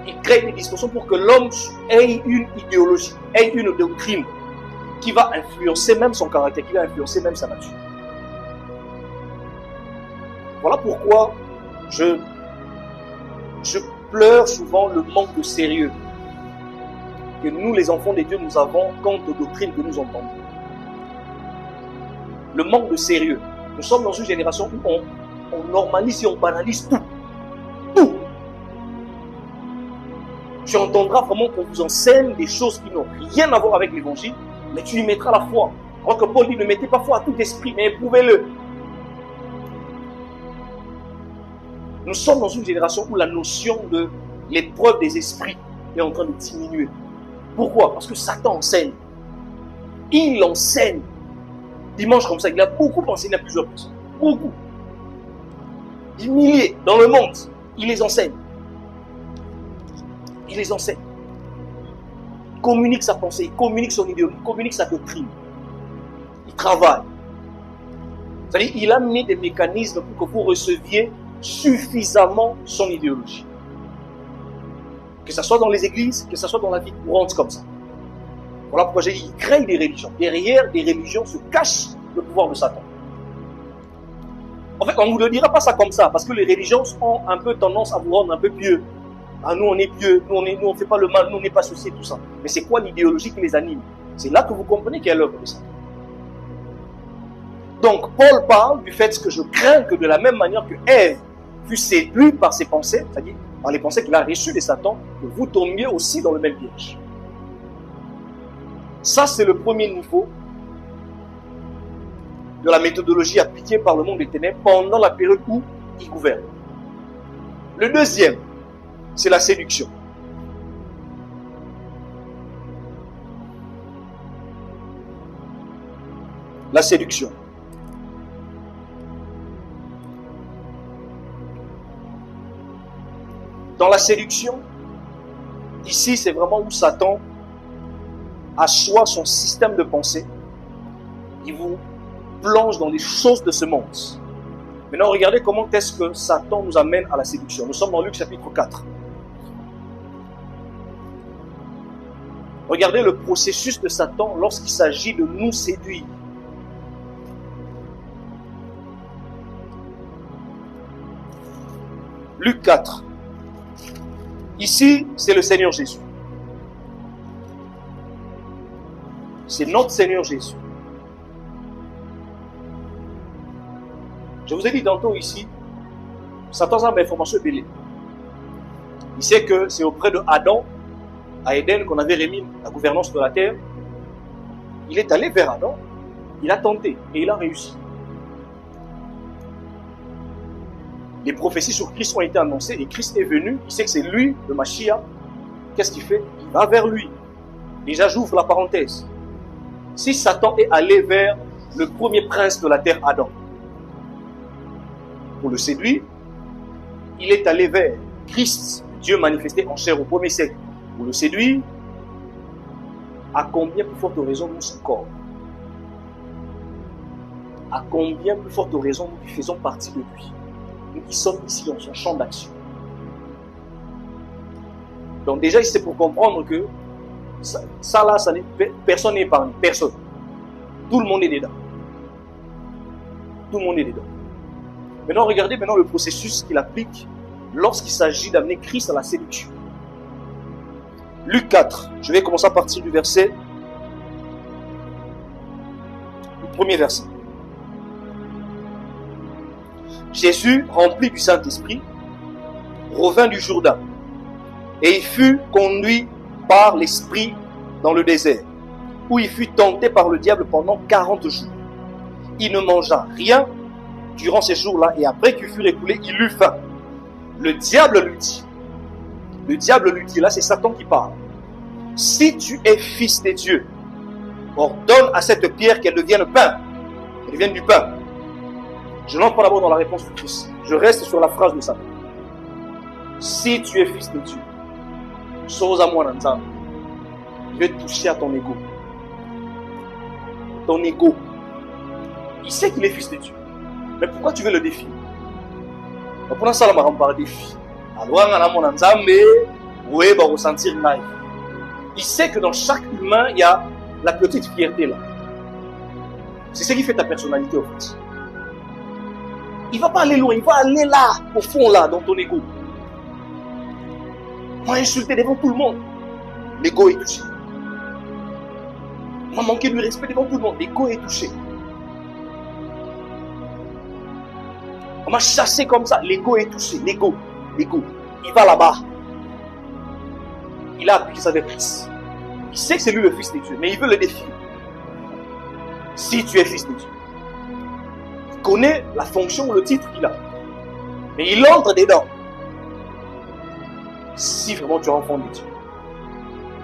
il crée des dispositions pour que l'homme ait une idéologie, ait une doctrine qui va influencer même son caractère, qui va influencer même sa nature. Voilà pourquoi je pleure souvent le manque de sérieux que nous, les enfants de Dieu, nous avons quant aux doctrines que nous entendons. Le manque de sérieux. Nous sommes dans une génération où on normalise et on banalise tout. Tout. Tu entendras vraiment qu'on vous enseigne des choses qui n'ont rien à voir avec l'évangile, mais tu y mettras la foi. Alors que Paul dit, ne mettez pas foi à tout esprit, mais éprouvez-le. Nous sommes dans une génération où la notion de l'épreuve des esprits est en train de diminuer. Pourquoi? Parce que Satan enseigne. Il enseigne. Dimanche comme ça, il a beaucoup enseigné à plusieurs personnes. Beaucoup. Des milliers dans le monde. Il les enseigne. Il les enseigne. Il communique sa pensée, il communique son idéologie, il communique sa doctrine. Il travaille. C'est-à-dire, il a mis des mécanismes pour que vous receviez suffisamment son idéologie. Que ce soit dans les églises, que ce soit dans la vie courante comme ça. Voilà pourquoi j'ai dit, il crée des religions. Derrière des religions se cache le pouvoir de Satan. En fait, on ne vous le dira pas ça comme ça, parce que les religions ont un peu tendance à vous rendre un peu pieux. Ah, nous on est pieux, nous on ne fait pas le mal, nous on n'est pas souciés, tout ça. Mais c'est quoi l'idéologie qui les anime? C'est là que vous comprenez qu'il y a l'œuvre de Satan. Donc, Paul parle du fait que je crains que de la même manière que Ève fut séduite par ses pensées, c'est-à-dire par les pensées qu'il a reçues de Satan, que vous tombiez aussi dans le même piège. Ça, c'est le premier niveau de la méthodologie appliquée par le monde des ténèbres pendant la période où il gouverne. Le deuxième, c'est la séduction. La séduction. Dans la séduction, ici, c'est vraiment où Satan assoit son système de pensée. Il vous plonge dans les choses de ce monde. Maintenant, regardez comment est-ce que Satan nous amène à la séduction. Nous sommes dans Luc chapitre 4. Regardez le processus de Satan lorsqu'il s'agit de nous séduire. Luc 4. Ici, c'est le Seigneur Jésus. C'est notre Seigneur Jésus. Je vous ai dit tantôt ici, Satan a l'information belée. Il sait que c'est auprès de Adam, à Éden, qu'on avait remis la gouvernance de la terre. Il est allé vers Adam, il a tenté et il a réussi. Les prophéties sur Christ ont été annoncées et Christ est venu, il sait que c'est lui, le Mashiach. Qu'est-ce qu'il fait? Il va vers lui. Déjà, j'ouvre la parenthèse. Si Satan est allé vers le premier prince de la terre, Adam, pour le séduire, il est allé vers Christ, Dieu manifesté en chair au premier siècle, pour le séduire. À combien plus forte raison nous son corps? À combien plus forte raison nous qui faisons partie de lui? Nous qui sommes ici dans son champ d'action. Donc déjà, c'est pour comprendre que ça là, personne n'est épargné, personne. Tout le monde est dedans. Tout le monde est dedans. Maintenant, regardez le processus qu'il applique lorsqu'il s'agit d'amener Christ à la séduction. Luc 4, je vais commencer à partir du verset, le premier verset. Jésus, rempli du Saint-Esprit, revint du Jourdain et il fut conduit par l'Esprit dans le désert, où il fut tenté par le diable pendant 40 jours. Il ne mangea rien durant ces jours-là et après qu'il fut écoulé, il eut faim. Le diable lui dit, là c'est Satan qui parle, si tu es fils de Dieu, ordonne à cette pierre qu'elle devienne pain, qu'elle devienne du pain. Je n'entre pas d'abord dans la réponse de Christ. Je reste sur la phrase de Satan. Si tu es fils de Dieu, chose à moi dans je vais toucher à ton ego. Ton ego. Il sait qu'il est fils de Dieu. Mais pourquoi tu veux le défier? Pour ça, on va par défi. Il sait que dans chaque humain, il y a la petite fierté là. C'est ce qui fait ta personnalité en fait. Il ne va pas aller loin, il va aller là, au fond là, dans ton ego. On m'a insulté devant tout le monde. L'ego est touché. On m'a manqué de respect devant tout le monde. L'ego est touché. On m'a chassé comme ça. L'ego est touché. L'ego. Il va là-bas. Il a appuyé ça avec Christ. Il sait que c'est lui le fils de Dieu, mais il veut le défier. Si tu es fils de Dieu. Il connaît la fonction ou le titre qu'il a. Mais il entre dedans. Si vraiment tu es enfant de Dieu.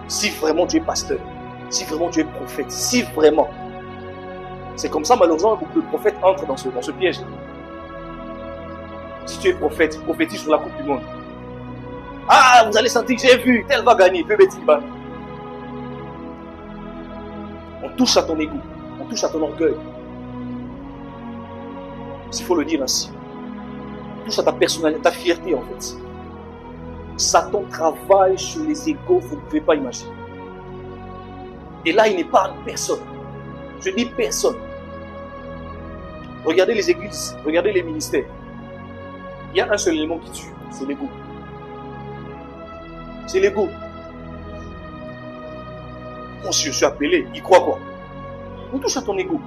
Si vraiment tu es pasteur. Si vraiment tu es prophète. Si vraiment. C'est comme ça, malheureusement, beaucoup de prophètes entrent dans ce piège. Si tu es prophète, prophétise sur la Coupe du Monde. Ah, vous allez sentir que j'ai vu, tel va gagner, on touche à ton ego, on touche à ton orgueil. S'il faut le dire ainsi. touche à ta personnalité, ta fierté en fait. Satan travaille sur les égos, vous ne pouvez pas imaginer. Et là, il n'épargne personne. Je dis personne. Regardez les églises, regardez les ministères. Il y a un seul élément qui tue, c'est l'ego. C'est l'ego. Moi, si je suis appelé, il croit quoi? On touche à ton ego.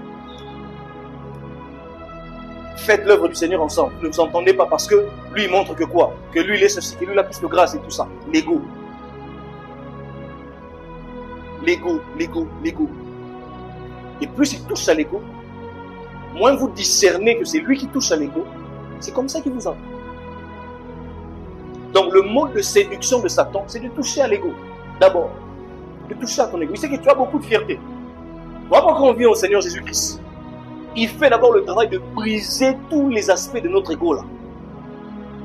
Faites l'œuvre du Seigneur ensemble. Ne vous entendez pas parce que lui, il montre que quoi? Que lui, il est ceci, que lui, il a plus de grâce et tout ça. L'ego. L'ego, l'ego, l'ego. Et plus il touche à l'ego, moins vous discernez que c'est lui qui touche à l'ego. C'est comme ça qu'il vous a. Donc le mode de séduction de Satan, c'est de toucher à l'ego. D'abord, de toucher à ton ego. Il sait que tu as beaucoup de fierté. Vraiment, quand on vient au Seigneur Jésus-Christ, il fait d'abord le travail de briser tous les aspects de notre ego là.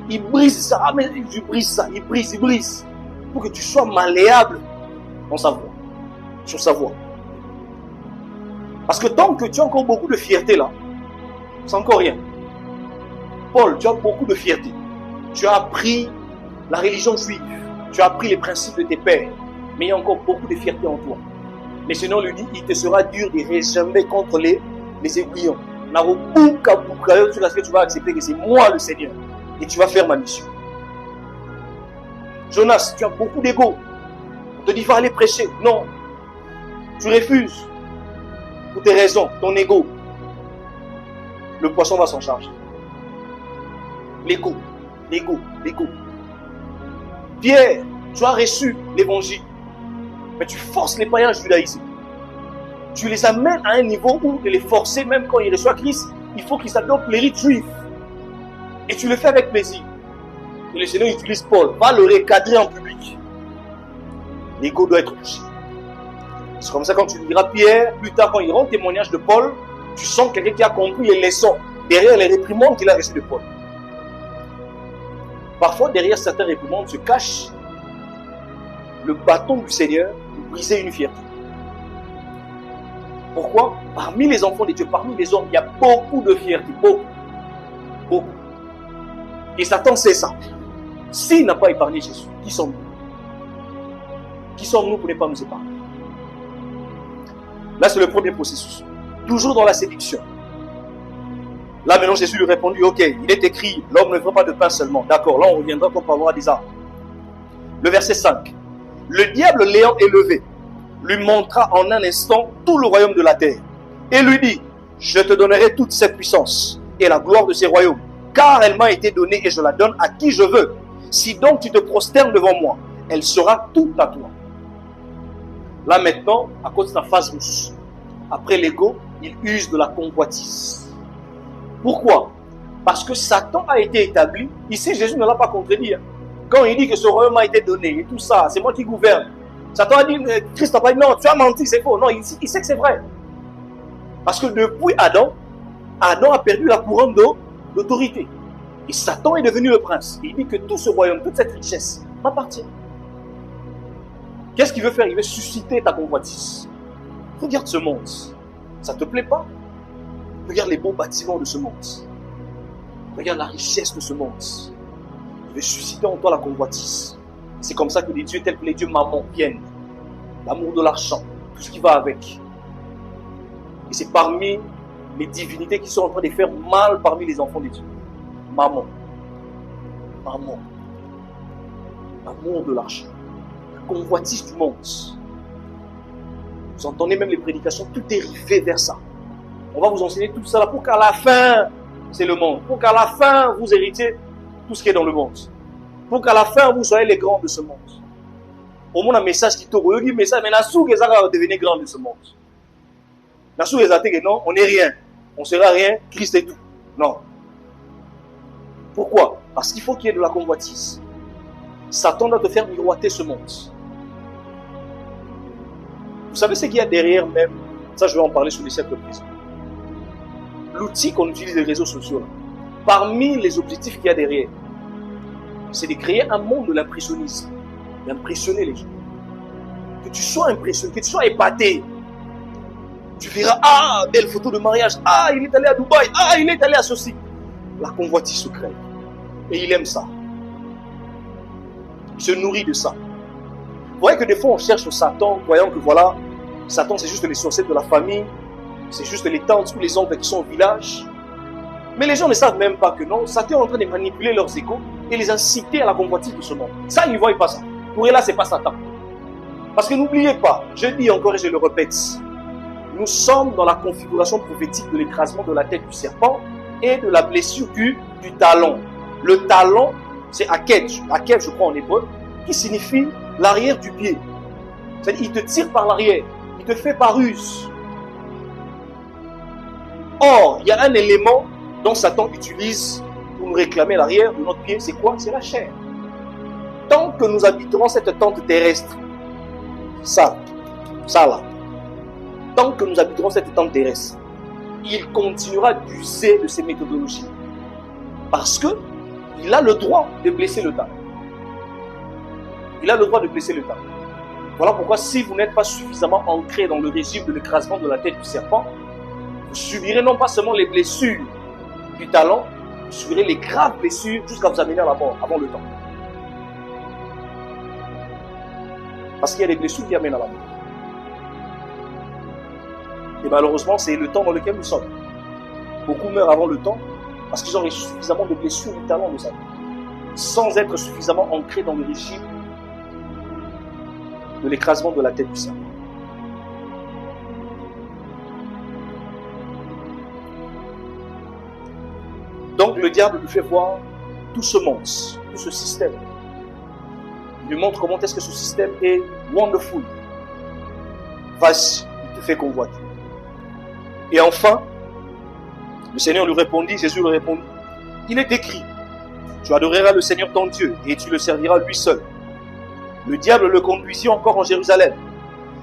Il brise ça. Ah mais il brise ça. Il brise. Pour que tu sois malléable dans sa voix. Sur sa voix. Parce que tant que tu as encore beaucoup de fierté là, c'est encore rien. Paul, tu as beaucoup de fierté. Tu as appris la religion juive. Tu as appris les principes de tes pères. Mais il y a encore beaucoup de fierté en toi. Mais sinon, lui dit, il te sera dur de réjamais contre les aiguillons. Jusqu'à ce que tu vas accepter que c'est moi le Seigneur. Et tu vas faire ma mission. Jonas, tu as beaucoup d'ego. On te dit, va aller prêcher. Non. Tu refuses. Pour tes raisons, ton ego. Le poisson va s'en charger. L'ego. L'ego. L'ego. Pierre, tu as reçu l'évangile. Mais tu forces les païens à judaïser. Tu les amènes à un niveau où de les forcer, même quand ils reçoivent Christ, il faut qu'ils adoptent les rites juifs. Et tu le fais avec plaisir. Et le Seigneur utilise Paul, va le recadrer en public. L'ego doit être touché. C'est comme ça quand tu diras Pierre, plus tard quand il rend témoignage de Paul, tu sens quelqu'un qui a compris les leçons derrière les réprimandes qu'il a reçues de Paul. Parfois, derrière certaines réprimandes se cache le bâton du Seigneur pour briser une fierté. Pourquoi? Parmi les enfants de Dieu, parmi les hommes, il y a beaucoup de fierté. Beaucoup. Beaucoup. Et Satan sait ça. S'il n'a pas épargné Jésus, qui sommes-nous? Qui sommes-nous pour ne pas nous épargner? Là, c'est le premier processus. Toujours dans la séduction. Là, maintenant, Jésus lui répondit, ok, il est écrit, l'homme ne vivra pas de pain seulement. D'accord, là, on reviendra quand on parlera des arbres. Le verset 5. Le diable l'ayant élevé, lui montra en un instant tout le royaume de la terre. Et lui dit, je te donnerai toute cette puissance et la gloire de ces royaumes, car elle m'a été donnée et je la donne à qui je veux. Si donc tu te prosternes devant moi, elle sera toute à toi. Là maintenant, à cause de la phase rousse, après l'ego, il use de la convoitise. Pourquoi? Parce que Satan a été établi. Ici, Jésus ne l'a pas contredit. Quand il dit que ce royaume a été donné et tout ça, c'est moi qui gouverne. Satan a dit, Christ n'a pas dit, non, tu as menti, c'est faux. Non, il sait que c'est vrai. Parce que depuis Adam, Adam a perdu la couronne d'autorité. Et Satan est devenu le prince. Il dit que tout ce royaume, toute cette richesse m'appartient. Qu'est-ce qu'il veut faire? Il veut susciter ta convoitise. Regarde ce monde. Ça ne te plaît pas? Regarde les beaux bâtiments de ce monde. Regarde la richesse de ce monde. Il veut susciter en toi la convoitise. C'est comme ça que les dieux tels que les dieux mammon viennent. L'amour de l'argent, tout ce qui va avec. Et c'est parmi les divinités qui sont en train de faire mal parmi les enfants des dieux. Mammon. Mammon. L'amour de l'argent. La convoitise du monde. Vous entendez même les prédications, tout est rivé vers ça. On va vous enseigner tout ça là pour qu'à la fin, c'est le monde. Pour qu'à la fin, vous héritiez tout ce qui est dans le monde. Pour qu'à la fin, vous soyez les grands de ce monde. Au moins, un message qui tourne. Il y a un message, mais Nassou, que ça va devenir grand de ce monde. Nassou, non, on n'est rien. On sera rien, Christ est tout. Non. Pourquoi? Parce qu'il faut qu'il y ait de la convoitise. Satan doit te faire miroiter ce monde. Vous savez ce qu'il y a derrière même? Ça, je vais en parler sur les siècles présents. L'outil qu'on utilise des réseaux sociaux, là, parmi les objectifs qu'il y a derrière, c'est de créer un monde de l'impressionnisme, d'impressionner les gens. Que tu sois impressionné, que tu sois épaté. Tu verras, ah, belle photo de mariage, ah, il est allé à Dubaï, ah, il est allé à ceci. La convoitise se crée. Et il aime ça. Il se nourrit de ça. Vous voyez que des fois on cherche Satan, voyant que voilà, Satan c'est juste les sorciers de la famille, c'est juste les tantes ou les oncles qui sont au village. Mais les gens ne savent même pas que non, Satan est en train de manipuler leurs égos et les inciter à la convoitise de ce monde. Ça, ils ne voient pas ça. Pour eux là, ce n'est pas Satan. Parce que n'oubliez pas, je dis encore et je le répète, nous sommes dans la configuration prophétique de l'écrasement de la tête du serpent et de la blessure du talon. Le talon, c'est aked, je crois en hébreu, qui signifie l'arrière du pied. C'est-à-dire, il te tire par l'arrière, il te fait par ruse. Or, il y a un élément dont Satan utilise pour nous réclamer l'arrière de notre pied, c'est quoi? C'est la chair. Tant que nous habiterons cette tente terrestre, ça là, tant que nous habiterons cette tente terrestre, il continuera d'user de ces méthodologies. Parce que il a le droit de blesser le talon. Il a le droit de blesser le talon. Voilà pourquoi si vous n'êtes pas suffisamment ancré dans le régime de l'écrasement de la tête du serpent, vous subirez non pas seulement les blessures du talon, vous subirez les graves blessures jusqu'à vous amener à la mort avant le temps. Parce qu'il y a des blessures qui amènent à la mort. Et malheureusement, c'est le temps dans lequel nous sommes. Beaucoup meurent avant le temps parce qu'ils ont reçu suffisamment de blessures du talon de Satan, sans être suffisamment ancrés dans le régime de l'écrasement de la tête du serpent. Donc le diable lui fait voir tout ce monde, tout ce système. Il lui montre comment est-ce que ce système est wonderful. Vas-y, il te fait convoiter. Et enfin, le Seigneur lui répondit, Jésus lui répondit, il est écrit, tu adoreras le Seigneur ton Dieu et tu le serviras lui seul. Le diable le conduisit encore en Jérusalem,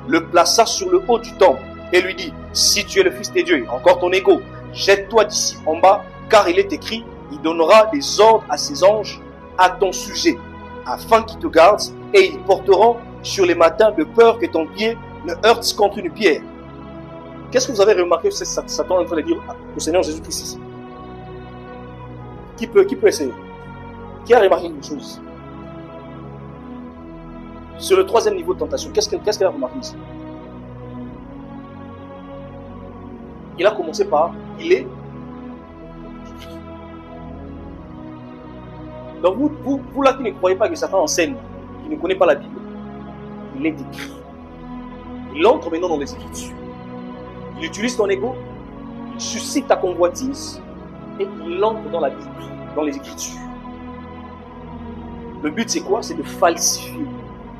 le plaça sur le haut du temple et lui dit, si tu es le Fils de Dieu, encore ton ego, jette-toi d'ici en bas, car il est écrit, il donnera des ordres à ses anges à ton sujet, afin qu'ils te gardent, et ils porteront sur les matins de peur que ton pied ne heurte contre une pierre. Qu'est-ce que vous avez remarqué que Satan est en train de dire au Seigneur Jésus-Christ ici? Qui peut essayer? Qui a remarqué quelque chose? Sur le troisième niveau de tentation, qu'est-ce qu'il a remarqué ici? Il a commencé par « il est ». Donc vous là qui ne croyez pas que Satan enseigne, qui ne connaît pas la Bible, il est écrit. Il entre maintenant dans les Écritures. Il utilise ton ego, il suscite ta convoitise et il entre dans la Bible, dans les Écritures. Le but c'est quoi? C'est de falsifier.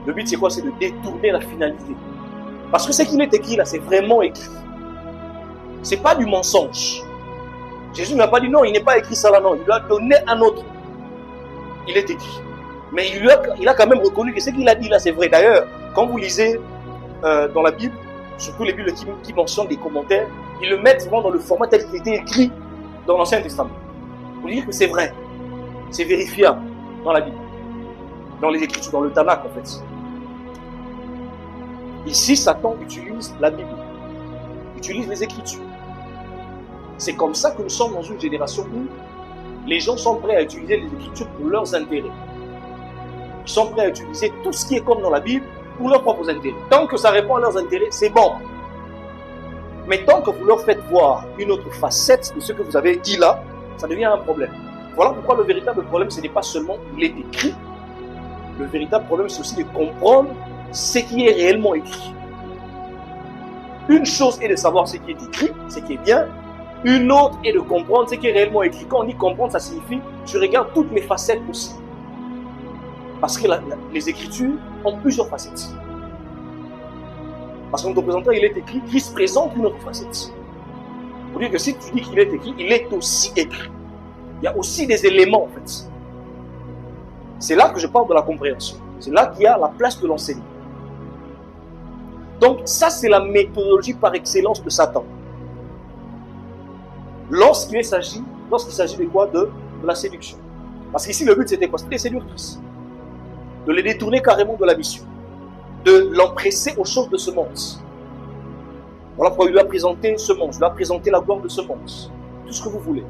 Le but c'est quoi? C'est de détourner la finalité. Parce que ce qu'il est écrit là, c'est vraiment écrit. C'est pas du mensonge. Jésus n'a pas dit non, il n'est pas écrit ça là, non. Il lui a donné un autre. Il est écrit. Mais il a quand même reconnu que ce qu'il a dit là, c'est vrai. D'ailleurs, quand vous lisez dans la Bible, surtout les Bibles qui mentionnent des commentaires, ils le mettent souvent dans le format tel qu'il était écrit dans l'Ancien Testament. Pour dire que c'est vrai. C'est vérifiable dans la Bible. Dans les Écritures, dans le Tanakh en fait. Ici, Satan utilise la Bible. Utilise les Écritures. C'est comme ça que nous sommes dans une génération où les gens sont prêts à utiliser les Écritures pour leurs intérêts. Ils sont prêts à utiliser tout ce qui est comme dans la Bible pour leurs propres intérêts. Tant que ça répond à leurs intérêts, c'est bon. Mais tant que vous leur faites voir une autre facette de ce que vous avez dit là, ça devient un problème. Voilà pourquoi le véritable problème, ce n'est pas seulement il est écrit. Le véritable problème, c'est aussi de comprendre ce qui est réellement écrit. Une chose est de savoir ce qui est écrit, ce qui est bien. Une autre est de comprendre ce qui est réellement écrit. Quand on dit comprendre, ça signifie tu regardes toutes les facettes possibles. Parce que les Écritures ont plusieurs facettes. Parce qu'en te présentant, il est écrit, Christ présente une autre facette. Pour dire que si tu dis qu'il est écrit, il est aussi écrit. Il y a aussi des éléments en fait. C'est là que je parle de la compréhension. C'est là qu'il y a la place de l'enseignement. Donc ça, c'est la méthodologie par excellence de Satan. Lorsqu'il s'agit de quoi? De la séduction. Parce qu'ici, le but, c'était quoi? C'était de séduire Christ. De les détourner carrément de la mission. De l'empresser aux choses de ce monde. Voilà pourquoi il lui a présenté ce monde. Il lui a présenté la gloire de ce monde. Tout ce que vous voulez.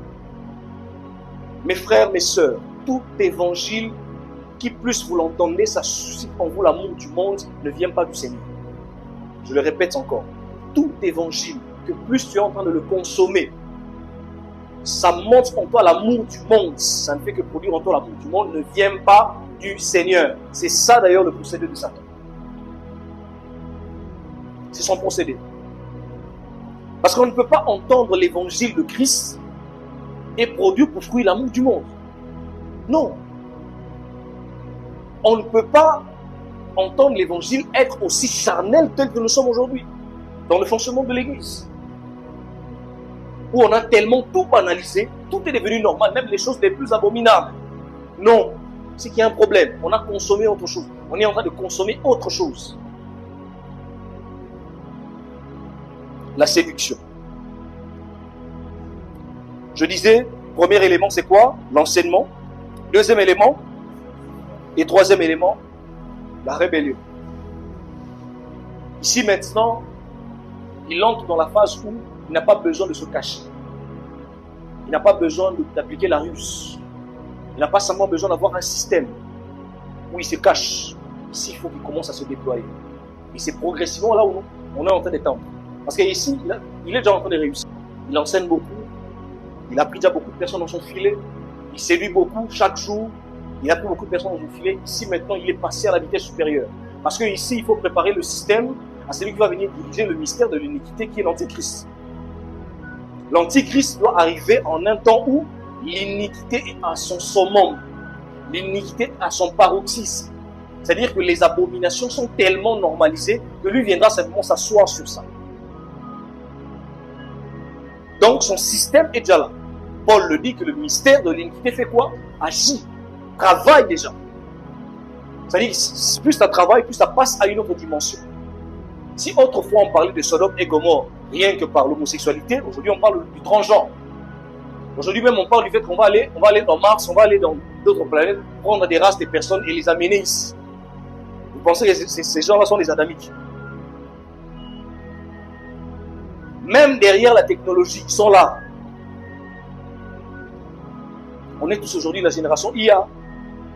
Mes frères, mes sœurs, tout évangile qui plus vous l'entendez, ça suscite en vous l'amour du monde, ne vient pas du Seigneur. Je le répète encore. Tout évangile que plus tu es en train de le consommer, ça montre en toi l'amour du monde. Ça ne fait que produire en toi l'amour du monde, ne vient pas du Seigneur. C'est ça d'ailleurs le procédé de Satan. C'est son procédé. Parce qu'on ne peut pas entendre l'évangile de Christ et produire pour fruit l'amour du monde. Non. On ne peut pas entendre l'évangile être aussi charnel tel que nous sommes aujourd'hui dans le fonctionnement de l'Église. Où on a tellement tout banalisé, tout est devenu normal, même les choses les plus abominables. Non, c'est qu'il y a un problème. On a consommé autre chose. On est en train de consommer autre chose. La séduction. Je disais, premier élément, c'est quoi? L'enseignement. Deuxième élément. Et troisième élément, la rébellion. Ici maintenant, il entre dans la phase où il n'a pas besoin de se cacher. Il n'a pas besoin d'appliquer la ruse. Il n'a pas seulement besoin d'avoir un système où il se cache. Ici, il faut qu'il commence à se déployer. Et c'est progressivement là où on est en train d'étendre. Parce qu'ici, il est déjà en train de réussir. Il enseigne beaucoup. Il a pris déjà beaucoup de personnes dans son filet. Il séduit beaucoup chaque jour. Il a pris beaucoup de personnes dans son filet. Ici, maintenant, il est passé à la vitesse supérieure. Parce qu'ici, il faut préparer le système à celui qui va venir diriger le mystère de l'iniquité qui est l'Antichrist. L'Antichrist doit arriver en un temps où l'iniquité est à son summum. L'iniquité à son paroxysme. C'est-à-dire que les abominations sont tellement normalisées que lui viendra simplement s'asseoir sur ça. Donc son système est déjà là. Paul le dit que le mystère de l'iniquité fait quoi? Agit, travaille déjà. C'est-à-dire que plus ça travaille, plus ça passe à une autre dimension. Si autrefois on parlait de Sodome et Gomorrhe rien que par l'homosexualité, aujourd'hui on parle du transgenre. Aujourd'hui même on parle du fait qu'on va aller dans Mars, on va aller dans d'autres planètes, prendre des races, des personnes et les amener ici. Vous pensez que ces gens-là sont des adamiques? Même derrière la technologie, ils sont là. On est tous aujourd'hui la génération IA.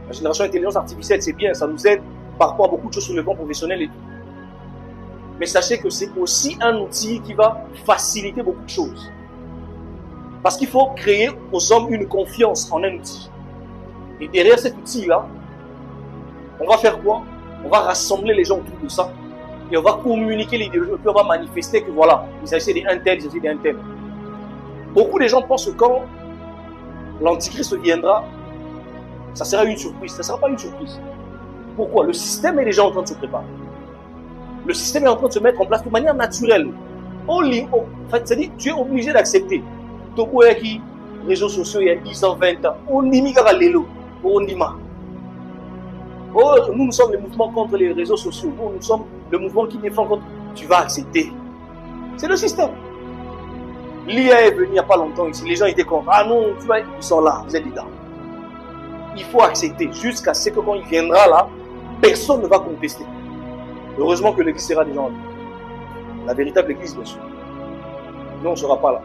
La génération intelligence artificielle, c'est bien, ça nous aide par rapport à beaucoup de choses sur le plan professionnel et tout. Mais sachez que c'est aussi un outil qui va faciliter beaucoup de choses. Parce qu'il faut créer aux hommes une confiance en un outil. Et derrière cet outil-là, on va faire quoi? On va rassembler les gens autour de ça. Et on va communiquer l'idéologie, puis on va manifester que voilà, il s'agit d'un tel, il s'agit d'un tel. Beaucoup de gens pensent que quand l'Antichrist viendra, ça sera une surprise. Ça ne sera pas une surprise. Pourquoi? Le système est déjà en train de se préparer. Le système est en train de se mettre en place de manière naturelle. En fait, c'est-à-dire tu es obligé d'accepter. Togo qui réseaux sociaux il y a 10 ans, 20 ans. On limite à l'élo. On lima. Oh, nous sommes le mouvement contre les réseaux sociaux. Nous sommes le mouvement qui défend contre. Tu vas accepter. C'est le système. L'IA est venu il n'y a pas longtemps ici. Les gens étaient contre. Ah non, tu vois, ils sont là. Vous êtes dedans. Il faut accepter jusqu'à ce que quand il viendra là, personne ne va contester. Heureusement que l'église sera déjà en vie. La véritable église, bien sûr. Nous, on ne sera pas là.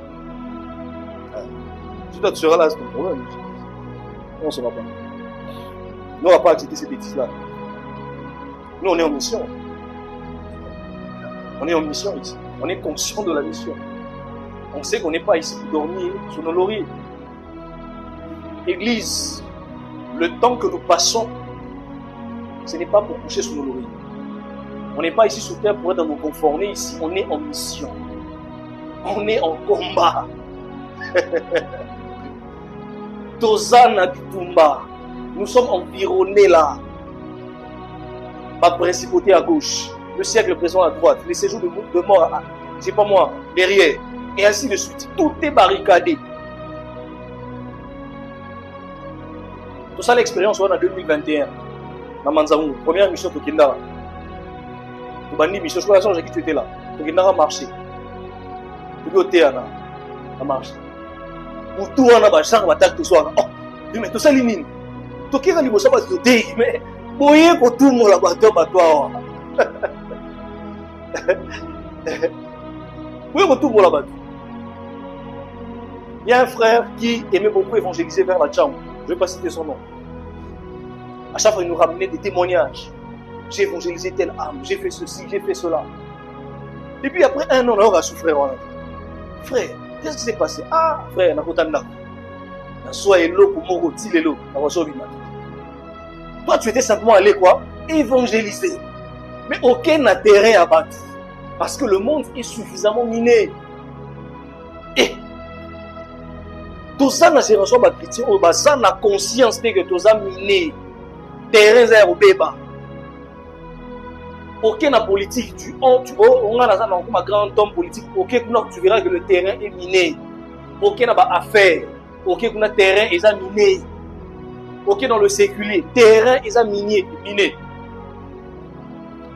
Si toi, tu seras là, c'est ton problème. Nous, on ne sera pas. Nous, on ne va pas accepter ces bêtises-là. Nous, on est en mission. On est en mission ici. On est conscient de la mission. On sait qu'on n'est pas ici pour dormir sur nos lauriers. Église, le temps que nous passons, ce n'est pas pour coucher sur nos lauriers. On n'est pas ici sur terre pour être dans nos conforts. On est ici, on est en mission. On est en combat. Tozana Bitumba. Nous sommes environnés là. Ma principauté à gauche, le siècle présent à droite, les séjours de mort, c'est pas moi, derrière, et ainsi de suite. Tout est barricadé. Tout ça, l'expérience, on a en 2021. Dans Manzamou, première mission pour Kindara. Pour Bandi mission, je crois que tu étais là. Pour Kindara marché. Pour Théana, ça marche. Pour tout, on a bachar, on attaque tout soir. Oh, mais tout ça, limine. Tout qui est dans ça va se dire, mais voyez pour tout le monde là-bas, toi. Oui, pour tout le monde là-bas. Il y a un frère qui aimait beaucoup évangéliser vers la Tcham. Je ne vais pas citer son nom. À chaque fois, il nous ramenait des témoignages. J'ai évangélisé telle âme, j'ai fait ceci, j'ai fait cela. Et puis après un an, on a souffert. Frère, qu'est-ce qui s'est passé? Ah, frère, on a retenu là. Soit hello pour mon rôti, hello. Toi, tu étais simplement allé quoi? Évangéliser. Mais aucun intérêt à battre. Parce que le monde est suffisamment miné. Et tout ça, na génération chrétienne, ça na conscience que tout ça miné. Terrain zéro béba. Aucun politique, on a un grand homme politique, tu verras que le terrain est miné. Aucun affaire, aucun terrain est miné. Aucun dans le séculier, terrain est miné.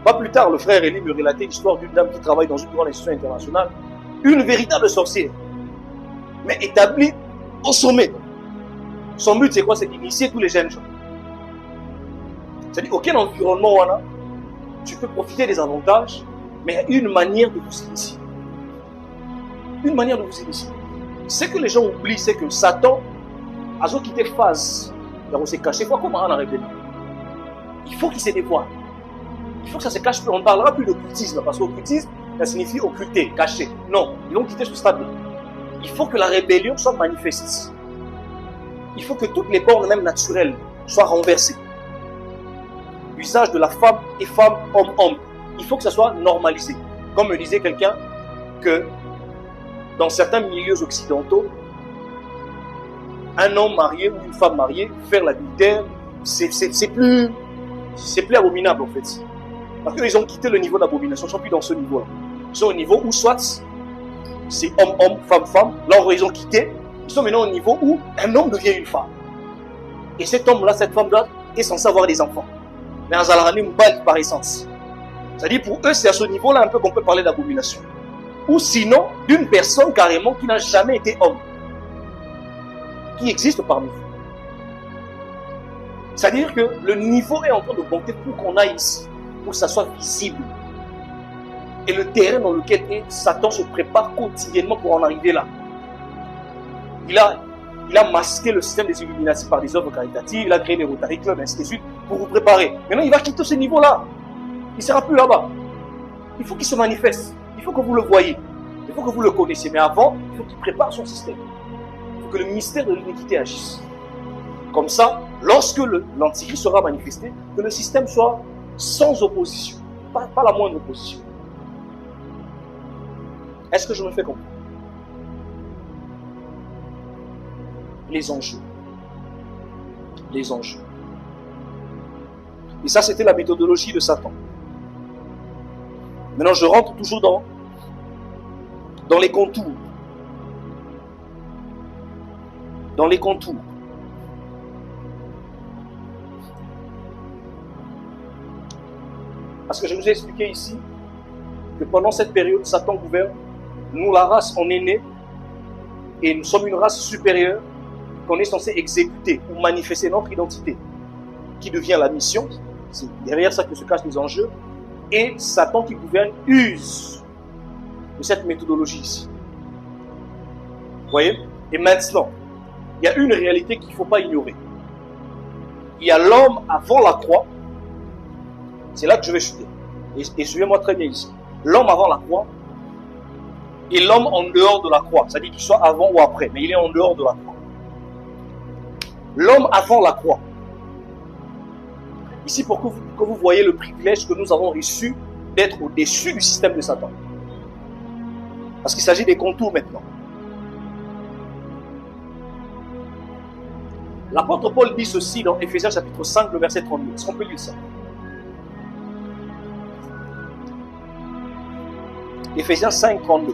Pas plus tard, le frère Elie me relatait l'histoire d'une dame qui travaille dans une grande institution internationale, une véritable sorcière, mais établie au sommet. Son but, c'est quoi? C'est d'initier tous les jeunes gens. C'est-à-dire, aucun environnement, tu peux profiter des avantages, mais il y a une manière de vous initier. Une manière de vous initier. Ce que les gens oublient, c'est que Satan a quitté phase. Il s'est caché. Comment on a révélé? Il faut qu'il se dévoile. Il faut que ça se cache. On ne parlera plus d'occultisme, parce qu'occultisme, ça signifie occulter, cacher. Non, ils ont quitté ce stade-là. Il faut que la rébellion soit manifeste. Il faut que toutes les bornes, même naturelles, soient renversées. L'usage de la femme et femme, homme. Il faut que ça soit normalisé. Comme me disait quelqu'un, que dans certains milieux occidentaux, un homme marié ou une femme mariée, faire l'adultère, c'est plus abominable en fait. Parce qu'ils ont quitté le niveau d'abomination, ils ne sont plus dans ce niveau-là. Ils sont au niveau où soit c'est homme, femme. Là où ils ont quitté, ils sont maintenant au niveau où un homme devient une femme. Et cet homme-là, cette femme-là, est censé avoir des enfants. Mais en Zalarani, Mbali par essence. C'est-à-dire pour eux, c'est à ce niveau-là un peu qu'on peut parler d'abomination. Ou sinon, d'une personne carrément qui n'a jamais été homme. Qui existe parmi vous. C'est-à-dire que le niveau est en train de monter pour qu'on aille ici, pour que ça soit visible. Et le terrain dans lequel Satan se prépare quotidiennement pour en arriver là. Il a masqué le système des Illuminati par des œuvres caritatives, il a créé les Rotary Club, ainsi de suite, pour vous préparer. Maintenant, il va quitter ce niveau-là. Il ne sera plus là-bas. Il faut qu'il se manifeste. Il faut que vous le voyez. Il faut que vous le connaissiez. Mais avant, il faut qu'il prépare son système. Il faut que le mystère de l'iniquité agisse. Comme ça, lorsque l'antichrist sera manifesté, que le système soit sans opposition. Pas la moindre opposition. Est-ce que je me fais comprendre? Les enjeux. Les enjeux. Et ça, c'était la méthodologie de Satan. Maintenant, je rentre toujours dans les contours. Dans les contours. Parce que je vous ai expliqué ici que pendant cette période, Satan gouverne. Nous, la race, on est nés et nous sommes une race supérieure qu'on est censé exécuter ou manifester notre identité, qui devient la mission. C'est derrière ça que se cachent les enjeux. Et Satan qui gouverne use de cette méthodologie ici. Vous voyez? Et maintenant, il y a une réalité qu'il ne faut pas ignorer. Il y a l'homme avant la croix. C'est là que je vais chuter. Et suivez-moi très bien ici. L'homme avant la croix et l'homme en dehors de la croix. C'est-à-dire qu'il soit avant ou après, mais il est en dehors de la croix. L'homme avant la croix. Ici, pour que vous voyez le privilège que nous avons reçu d'être au-dessus du système de Satan. Parce qu'il s'agit des contours maintenant. L'apôtre Paul dit ceci dans Éphésiens chapitre 5, le verset 32. Est-ce qu'on peut lire ça? Éphésiens 5, 32.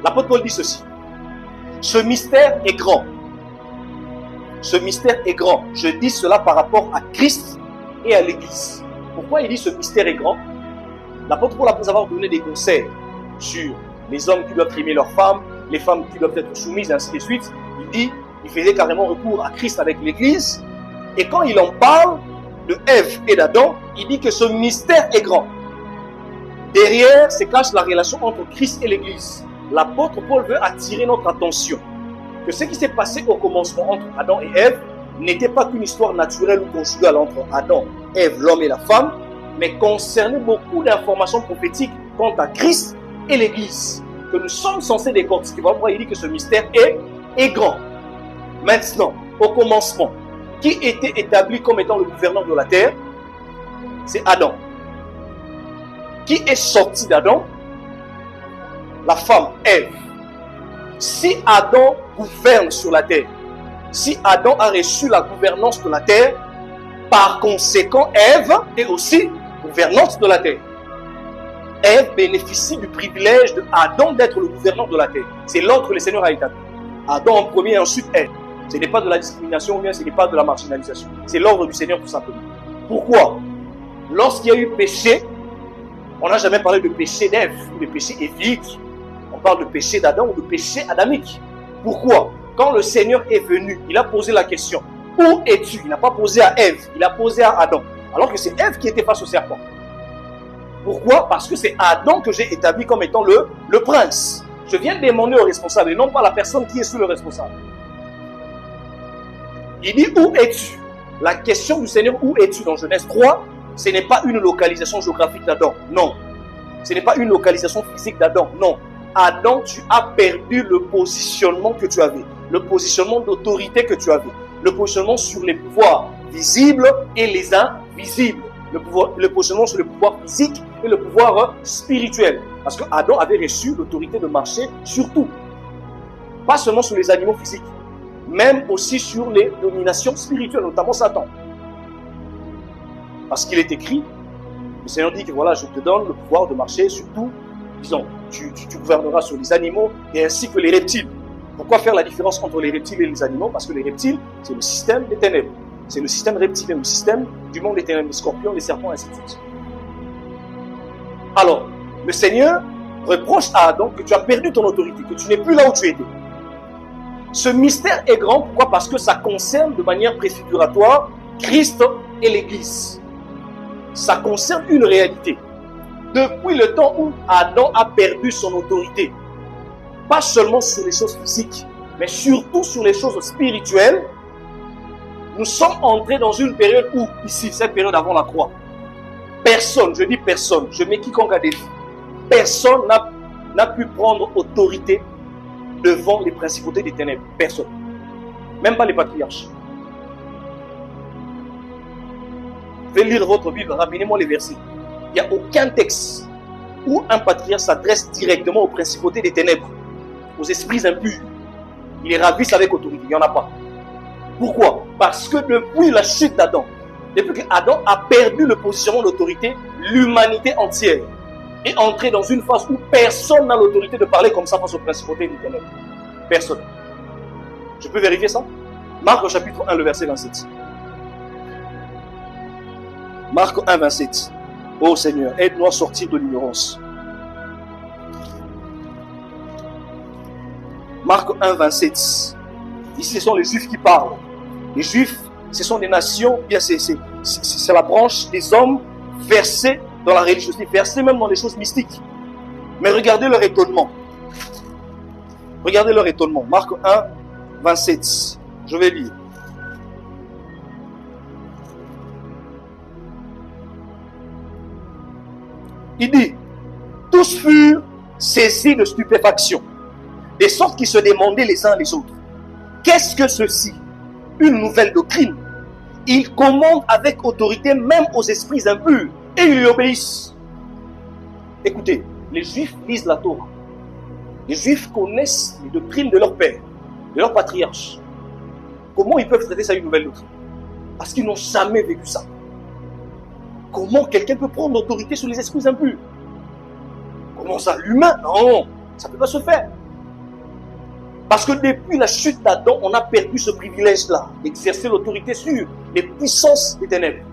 L'apôtre Paul dit ceci. Ce mystère est grand. Ce mystère est grand. Je dis cela par rapport à Christ et à l'Église. Pourquoi il dit ce mystère est grand? L'apôtre Paul, après avoir donné des conseils sur les hommes qui doivent aimer leurs femmes, les femmes qui doivent être soumises, ainsi de suite, il faisait carrément recours à Christ avec l'Église. Et quand il en parle de Ève et d'Adam, il dit que ce mystère est grand. Derrière se cache la relation entre Christ et l'Église. L'apôtre Paul veut attirer notre attention que ce qui s'est passé au commencement entre Adam et Ève n'était pas qu'une histoire naturelle ou conjugale entre Adam, Ève, l'homme et la femme, mais concernait beaucoup d'informations prophétiques quant à Christ et l'Église, que nous sommes censés décortiquer. Voilà pourquoi il dit que ce mystère est grand. Maintenant, au commencement, qui était établi comme étant le gouverneur de la terre? C'est Adam. Qui est sorti d'Adam? La femme, Ève. Si Adam gouverne sur la terre, si Adam a reçu la gouvernance de la terre, par conséquent, Ève est aussi gouvernante de la terre. Ève bénéficie du privilège d'Adam d'être le gouverneur de la terre. C'est l'ordre que le Seigneur a établi. Adam en premier et ensuite Ève. Ce n'est pas de la discrimination ou bien ce n'est pas de la marginalisation. C'est l'ordre du Seigneur tout simplement. Pourquoi? Lorsqu'il y a eu péché, on n'a jamais parlé de péché d'Ève ou de péché évique. On parle de péché d'Adam ou de péché adamique. Pourquoi? Quand le Seigneur est venu, il a posé la question. Où es-tu? Il n'a pas posé à Ève, il a posé à Adam. Alors que c'est Ève qui était face au serpent. Pourquoi? Parce que c'est Adam que j'ai établi comme étant le prince. Je viens demander au responsable et non pas la personne qui est sous le responsable. Il dit où es-tu? La question du Seigneur où es-tu dans Genèse 3, ce n'est pas une localisation géographique d'Adam. Non. Ce n'est pas une localisation physique d'Adam. Non. Adam, tu as perdu le positionnement que tu avais. Le positionnement d'autorité que tu avais. Le positionnement sur les pouvoirs visibles et les invisibles. Le positionnement sur le pouvoir physique et le pouvoir spirituel. Parce que Adam avait reçu l'autorité de marcher sur tout. Pas seulement sur les animaux physiques, même aussi sur les dominations spirituelles, notamment Satan. Parce qu'il est écrit, le Seigneur dit que voilà, je te donne le pouvoir de marcher sur tout. Disons, tu gouverneras sur les animaux et ainsi que les reptiles. Pourquoi faire la différence entre les reptiles et les animaux? Parce que les reptiles, c'est le système des ténèbres. C'est le système reptilien, le système du monde des ténèbres, les scorpions, les serpents, ainsi de suite. Alors, le Seigneur reproche à Adam que tu as perdu ton autorité, que tu n'es plus là où tu étais. Ce mystère est grand, pourquoi? Parce que ça concerne de manière préfiguratoire Christ et l'Église. Ça concerne une réalité. Depuis le temps où Adam a perdu son autorité, pas seulement sur les choses physiques, mais surtout sur les choses spirituelles, nous sommes entrés dans une période où, ici, cette période avant la croix, personne, je dis personne, je mets quiconque à défi, personne n'a pu prendre autorité devant les principautés des ténèbres. Personne. Même pas les patriarches. Je vais lire votre Bible, ramenez-moi les versets. Il n'y a aucun texte où un patriarche s'adresse directement aux principautés des ténèbres, aux esprits impurs. Il les ravisse avec autorité. Il n'y en a pas. Pourquoi? Parce que depuis la chute d'Adam, depuis qu'Adam a perdu le positionnement d'autorité, l'humanité entière est entrée dans une phase où personne n'a l'autorité de parler comme ça face aux principautés des ténèbres. Personne. Je peux vérifier ça? Marc au chapitre 1, le verset 27. Marc 1, 27. Ô Seigneur, aide-nous à sortir de l'ignorance. Marc 1, 27. Ici, ce sont les Juifs qui parlent. Les Juifs, ce sont des nations, bien c'est la branche des hommes versés dans la religiosité, versés même dans les choses mystiques. Mais regardez leur étonnement. Regardez leur étonnement. Marc 1, 27. Je vais lire. Il dit, tous furent saisis de stupéfaction, de sorte qu'ils se demandaient les uns les autres, qu'est-ce que ceci? Une nouvelle doctrine. Ils commandent avec autorité même aux esprits impurs et ils lui obéissent. Écoutez, les Juifs lisent la Torah. Les Juifs connaissent les doctrines de leur père, de leur patriarche. Comment ils peuvent traiter ça une nouvelle doctrine? Parce qu'ils n'ont jamais vécu ça. Comment quelqu'un peut prendre l'autorité sur les esprits impurs? Comment ça? L'humain? Non, ça ne peut pas se faire. Parce que depuis la chute d'Adam, on a perdu ce privilège-là, d'exercer l'autorité sur les puissances des ténèbres.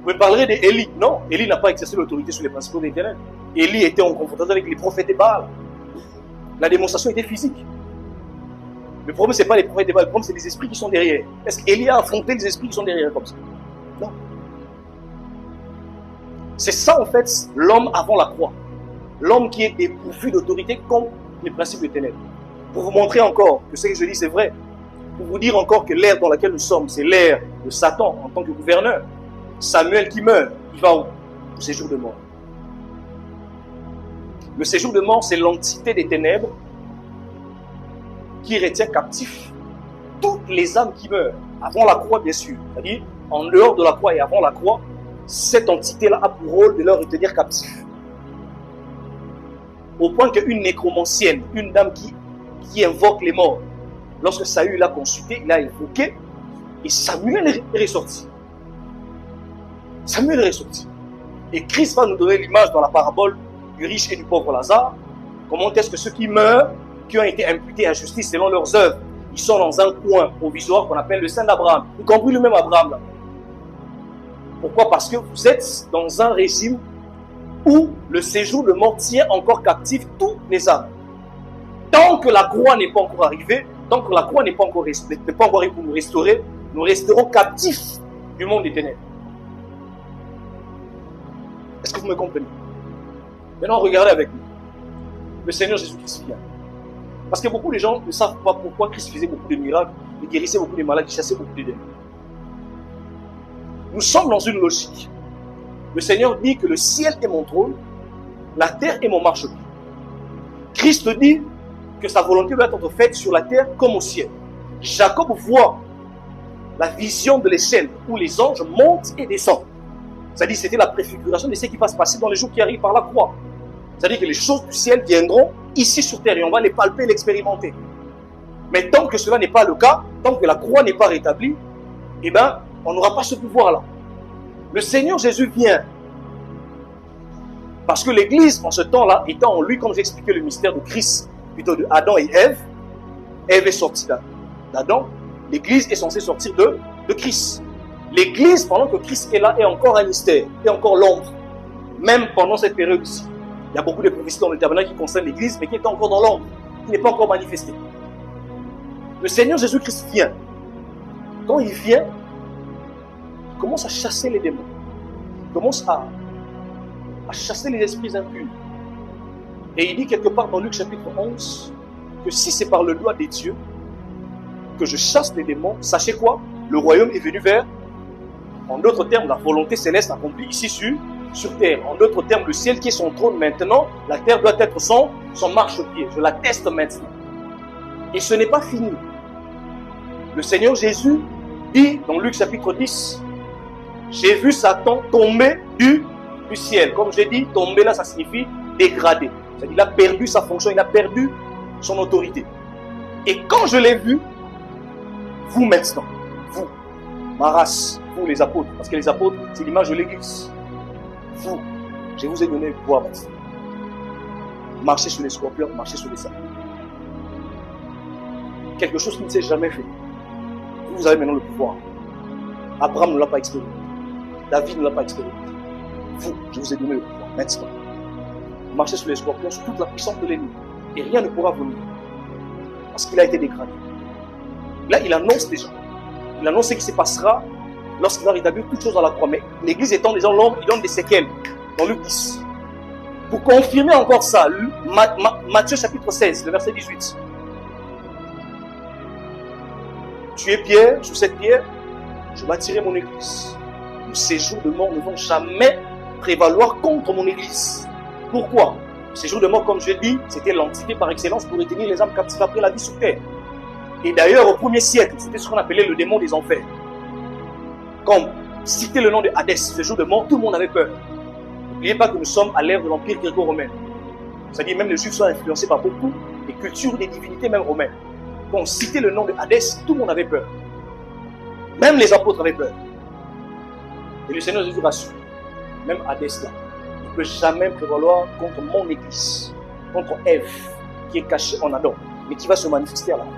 Vous me parlerez d'Élie. Non, Élie n'a pas exercé l'autorité sur les principaux des ténèbres. Élie était en confrontation avec les prophètes de Baal. La démonstration était physique. Le problème, ce n'est pas les prophètes de Baal, le problème, c'est les esprits qui sont derrière. Est-ce qu'Élie a affronté les esprits qui sont derrière comme ça? Non. C'est ça, en fait, l'homme avant la croix. L'homme qui est dépourvu d'autorité comme les principes des ténèbres. Pour vous montrer encore que ce que je dis c'est vrai. Pour vous dire encore que l'ère dans laquelle nous sommes, c'est l'ère de Satan en tant que gouverneur. Samuel qui meurt, il va au séjour de mort. Le séjour de mort, c'est l'entité des ténèbres qui retient captif toutes les âmes qui meurent. Avant la croix, bien sûr. C'est-à-dire, en dehors de la croix et avant la croix, cette entité-là a pour rôle de leur retenir captifs. Au point qu'une nécromancienne, une dame qui invoque les morts, lorsque Saül l'a consulté, il a invoqué, et Samuel est ressorti. Samuel est ressorti. Et Christ va nous donner l'image dans la parabole du riche et du pauvre Lazare. Comment est-ce que ceux qui meurent, qui ont été imputés à justice selon leurs œuvres, ils sont dans un coin provisoire qu'on appelle le sein d'Abraham. Y compris le même Abraham là. Pourquoi? Parce que vous êtes dans un régime où le séjour de mort tient encore captif toutes les âmes. Tant que la croix n'est pas encore arrivée, tant que la croix n'est pas encore arrivée pour nous restaurer, nous resterons captifs du monde des ténèbres. Est-ce que vous me comprenez? Maintenant, regardez avec nous. Le Seigneur Jésus-Christ vient. Parce que beaucoup de gens ne savent pas pourquoi Christ faisait beaucoup de miracles, il guérissait beaucoup de malades, il chassait beaucoup de démons. Nous sommes dans une logique. Le Seigneur dit que le ciel est mon trône, la terre est mon marchepied. Christ dit que sa volonté doit être faite sur la terre comme au ciel. Jacob voit la vision de l'échelle où les anges montent et descendent. C'est-à-dire que c'était la préfiguration de ce qui va se passer dans les jours qui arrivent par la croix. C'est-à-dire que les choses du ciel viendront ici sur terre et on va les palper et l'expérimenter. Mais tant que cela n'est pas le cas, tant que la croix n'est pas rétablie, eh bien, on n'aura pas ce pouvoir-là. Le Seigneur Jésus vient. Parce que l'Église, en ce temps-là, étant en lui, comme j'expliquais le mystère de Christ, plutôt de Adam et Ève, Ève est sortie d'Adam, l'Église est censée sortir de Christ. L'Église, pendant que Christ est là, est encore un mystère, est encore l'ombre. Même pendant cette période-ci. Il y a beaucoup de prophéties dans le tabernacle qui concernent l'Église, mais qui est encore dans l'ombre, qui n'est pas encore manifestée. Le Seigneur Jésus-Christ vient. Quand il vient, il commence à chasser les démons. Il commence à chasser les esprits impurs. Et il dit quelque part dans Luc chapitre 11, que si c'est par le doigt des dieux que je chasse les démons, sachez quoi? Le royaume est venu vers, en d'autres termes, la volonté céleste accomplie ici sur terre. En d'autres termes, le ciel qui est son trône maintenant, la terre doit être son marchepied. Je l'atteste maintenant. Et ce n'est pas fini. Le Seigneur Jésus dit dans Luc chapitre 10, j'ai vu Satan tomber du ciel. Comme j'ai dit, tomber là, ça signifie dégradé. C'est-à-dire qu'il a perdu sa fonction, il a perdu son autorité. Et quand je l'ai vu, vous maintenant, vous, ma race, vous les apôtres, parce que les apôtres, c'est l'image de l'Église. Vous, je vous ai donné le pouvoir maintenant. Marchez sur les scorpions, marchez sur les serpents. Quelque chose qui ne s'est jamais fait. Vous avez maintenant le pouvoir. Abraham ne l'a pas expérimenté. David ne l'a pas expérimenté. Vous, je vous ai donné le pouvoir maintenant. Marchez sur les scorpions, sur toute la puissance de l'ennemi. Et rien ne pourra venir. Parce qu'il a été dégradé. Là, il annonce déjà. Il annonce ce qui se passera lorsqu'il va rétablir toutes choses dans la croix. Mais l'Église étant déjà l'ombre, il donne des séquelles dans Luc 10. Pour confirmer encore ça, Matthieu chapitre 16, le verset 18. Tu es Pierre, sur cette pierre, je bâtirai mon Église. Le séjour de mort ne vont jamais prévaloir contre mon Église. Pourquoi? Le séjour de mort, comme je l'ai dit, c'était l'entité par excellence pour retenir les âmes captives après la vie sur terre. Et d'ailleurs, au 1er siècle, c'était ce qu'on appelait le démon des enfers. Comme citer le nom de Hadès, ce jour de mort, tout le monde avait peur. N'oubliez pas que nous sommes à l'ère de l'Empire gréco-romain. C'est-à-dire même les Juifs sont influencés par beaucoup des cultures, des divinités même romaines. Quand on citait le nom de Hadès, tout le monde avait peur. Même les apôtres avaient peur. Et le Seigneur Jésus rassure. Même Hadès là, il ne peut jamais prévaloir contre mon Église, contre Ève, qui est cachée en Adam, mais qui va se manifester à la fin.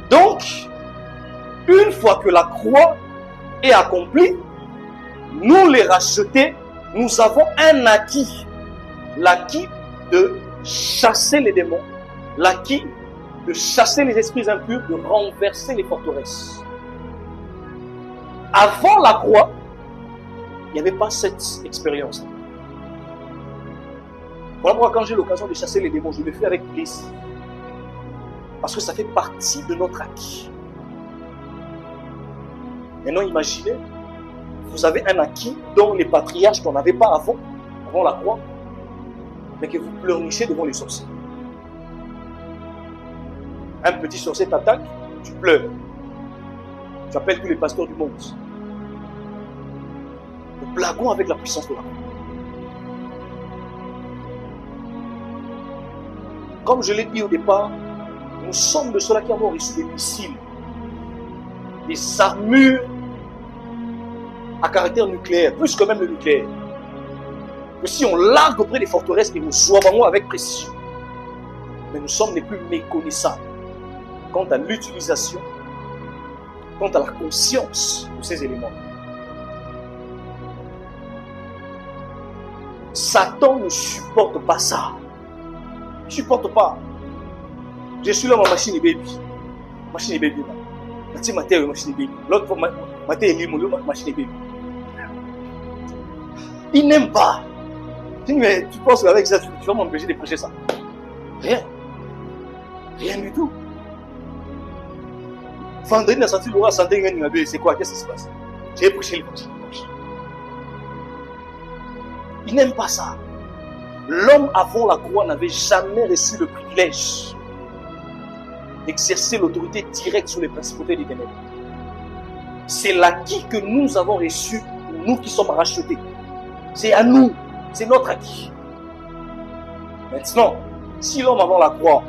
Donc, une fois que la croix est accomplie, nous les rachetés, nous avons un acquis. L'acquis de chasser les démons, l'acquis de chasser les esprits impurs, de renverser les forteresses. Avant la croix, il n'y avait pas cette expérience. Voilà pourquoi quand j'ai l'occasion de chasser les démons, je le fais avec plaisir. Parce que ça fait partie de notre acquis. Maintenant, imaginez, vous avez un acquis dont les patriarches qu'on n'avait pas avant la croix, mais que vous pleurnichez devant les sorciers. Un petit sorcier t'attaque, tu pleures. Tu appelles tous les pasteurs du monde. Nous blaguons avec la puissance de la croix. Comme je l'ai dit au départ, nous sommes de ceux-là qui avons reçu des missiles, des armures à caractère nucléaire, plus que même le nucléaire. Que si on largue auprès des forteresses, ils nous soient avec précision. Mais nous sommes les plus méconnaissables quant à l'utilisation, quant à la conscience de ces éléments. Satan ne supporte pas ça. Il ne supporte pas. Je suis là, ma machine est baby. Machine est baby. Ma machine est baby. L'autre, ma machine est baby. Il n'aime pas. Je dis, mais tu penses qu'avec ça, tu vas m'empêcher de prêcher ça? Rien. Rien du tout. Vendredi, c'est quoi? Qu'est-ce qui se passe? J'ai prêché l'évangile. Il n'aime pas ça. L'homme avant la croix n'avait jamais reçu le privilège d'exercer l'autorité directe sur les principautés des ténèbres. C'est l'acquis que nous avons reçu, nous qui sommes rachetés. C'est à nous, c'est notre acquis. Maintenant, si l'homme avant la croix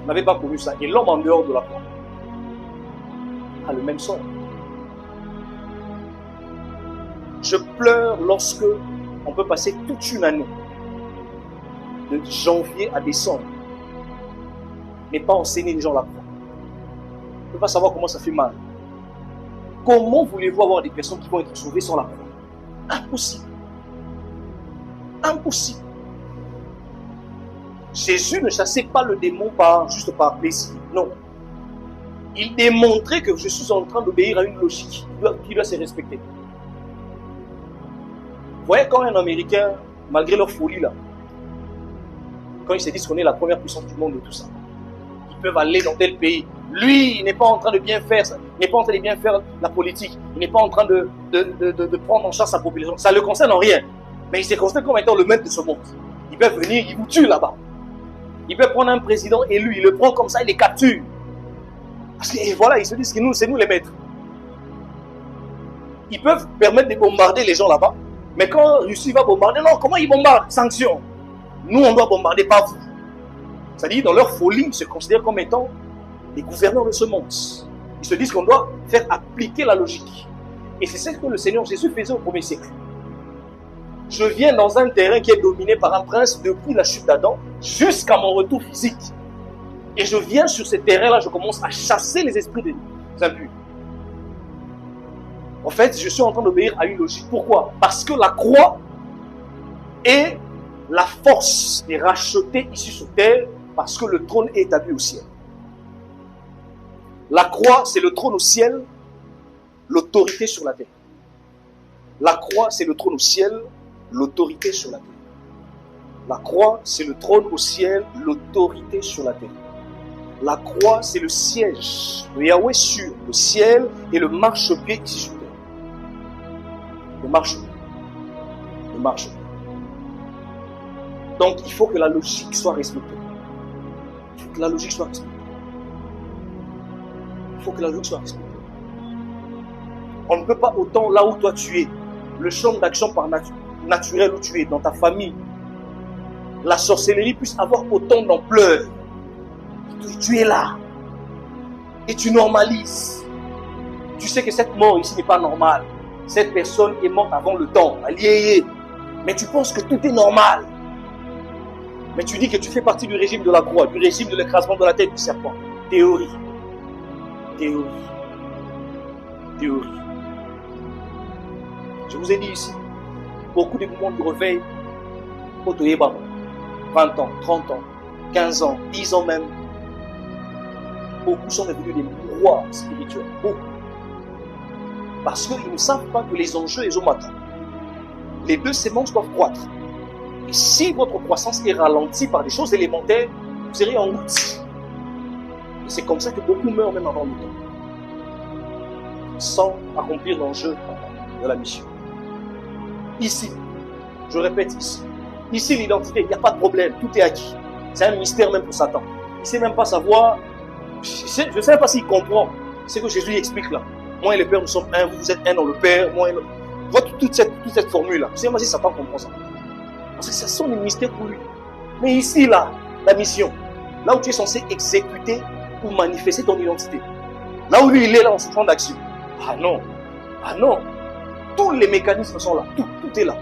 n'avait pas connu ça, et l'homme en dehors de la croix a le même sort. Je pleure lorsque on peut passer toute une année, de janvier à décembre, mais pas enseigner les gens la croix. On ne peut pas savoir comment ça fait mal. Comment voulez-vous avoir des personnes qui vont être sauvées sans la croix? Impossible. Impossible. Jésus ne chassait pas le démon juste par plaisir. Non. Il démontrait que je suis en train d'obéir à une logique qui doit se respecter. Vous voyez quand un Américain, malgré leur folie là, quand ils se disent qu'on est la première puissance du monde et tout ça, ils peuvent aller dans tel pays. Lui, il n'est pas en train de bien faire ça. Il n'est pas en train de bien faire la politique. Il n'est pas en train de prendre en charge sa population. Ça ne le concerne en rien. Mais il se considère comme étant le maître de ce monde. Il peut venir, il vous tue là-bas. Il peut prendre un président élu, il le prend comme ça, il les capture. Parce que voilà, ils se disent que c'est nous les maîtres. Ils peuvent permettre de bombarder les gens là-bas. Mais quand Russie va bombarder, non, comment ils bombardent? Sanctions. Nous, on doit bombarder, pas vous. C'est-à-dire, dans leur folie, ils se considèrent comme étant les gouverneurs de ce monde. Ils se disent qu'on doit faire appliquer la logique. Et c'est ce que le Seigneur Jésus faisait au 1er siècle. Je viens dans un terrain qui est dominé par un prince depuis la chute d'Adam jusqu'à mon retour physique. Et je viens sur ce terrain-là, je commence à chasser les esprits des impurs. En fait, je suis en train d'obéir à une logique. Pourquoi? Parce que la croix est la force des rachetés ici sur terre, parce que le trône est établi au ciel. La croix, c'est le trône au ciel, l'autorité sur la terre. La croix, c'est le trône au ciel, l'autorité sur la terre. La croix, c'est le trône au ciel, l'autorité sur la terre. La croix, c'est le siège de Yahweh sur le ciel et le marchepied ici sur terre. Le marchepied. Le marchepied. Donc, il faut que la logique soit respectée. Il faut que la logique soit respectée. Il faut que la logique soit respectée. On ne peut pas autant, là où toi tu es, le champ d'action par naturel où tu es, dans ta famille, la sorcellerie puisse avoir autant d'ampleur. Tu es là. Et tu normalises. Tu sais que cette mort ici n'est pas normale. Cette personne est morte avant le temps. Mais tu penses que tout est normal. Mais tu dis que tu fais partie du régime de la croix, du régime de l'écrasement de la tête du serpent. Théorie. Théorie. Théorie. Je vous ai dit ici, beaucoup de moments du réveil, 20 ans, 30 ans, 15 ans, 10 ans même, beaucoup sont devenus des rois spirituels. Beaucoup. Parce qu'ils ne savent pas que les enjeux et les hommes attendent. Les deux semences doivent croître. Et si votre croissance est ralentie par des choses élémentaires, vous serez englouti. C'est comme ça que beaucoup meurent même avant le temps, sans accomplir l'enjeu de la mission. Ici, je répète ici l'identité, il n'y a pas de problème, tout est acquis. C'est un mystère même pour Satan. Il ne sait même pas savoir, je ne sais même pas s'il comprend ce que Jésus explique là. Moi et le Père, nous sommes un, vous êtes un dans le Père, moi et le... toute cette formule là, je ne sais même pas si Satan comprend ça. Parce que ce sont des mystères pour lui. Mais ici là, la mission, là où tu es censé exécuter ou manifester ton identité, là où lui il est là dans ce champ d'action, ah non, tous les mécanismes sont là, tout est là.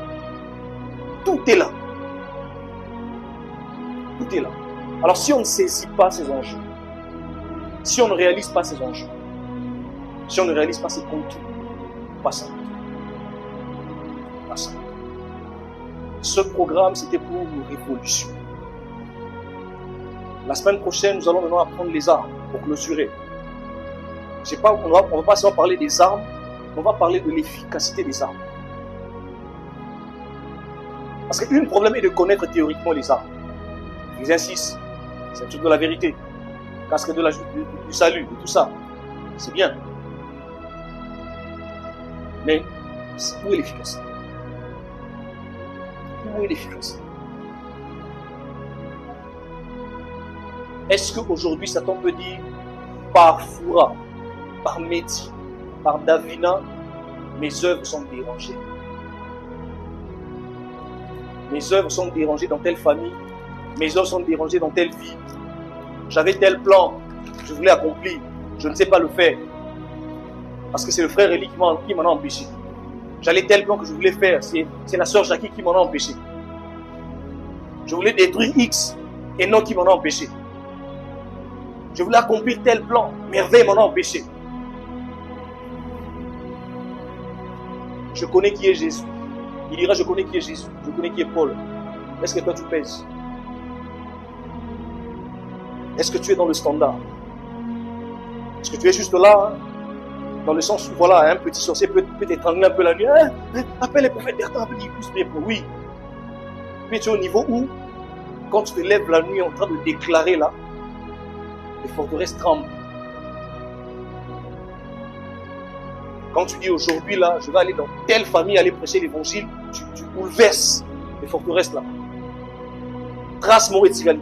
Tout est là. Tout est là. Alors si on ne saisit pas ces enjeux, si on ne réalise pas ces enjeux, si on ne réalise pas ces contours, pas ça. Pas ça. Ce programme, c'était pour une révolution. La semaine prochaine, nous allons maintenant apprendre les armes pour clôturer. On ne va pas seulement parler des armes, on va parler de l'efficacité des armes. Parce qu'un problème est de connaître théoriquement les armes. Ils insistent, c'est le truc de la vérité, casque du salut, de tout ça. C'est bien. Mais où est l'efficacité? Où est l'efficacité? Est-ce qu'aujourd'hui Satan peut dire par Foura, par Mehdi, par Davina, mes œuvres sont dérangées? Mes œuvres sont dérangées dans telle famille, mes œuvres sont dérangées dans telle vie. J'avais tel plan, je voulais accomplir, je ne sais pas le faire. Parce que c'est le frère Eli qui m'en a empêché. J'allais tel plan que je voulais faire, c'est la sœur Jackie qui m'en a empêché. Je voulais détruire X et non qui m'en a empêché. Je voulais accomplir tel plan, Merveille m'en a empêché. Je connais qui est Jésus. Il dira, je connais qui est Jésus, je connais qui est Paul. Est-ce que toi tu pèses? Est-ce que tu es dans le standard? Est-ce que tu es juste là, hein? Dans le sens où, voilà, un petit sorcier peut t'étrangler un peu la nuit. Hein? Appelle les prophètes Bertrand, appelle les pouces, oui. Mais tu es au niveau où, quand tu te lèves la nuit en train de déclarer là, les forteresses tremblent. Quand tu dis aujourd'hui là, je vais aller dans telle famille aller prêcher l'évangile, tu bouleverses les forteresses là. Trace Moretikali.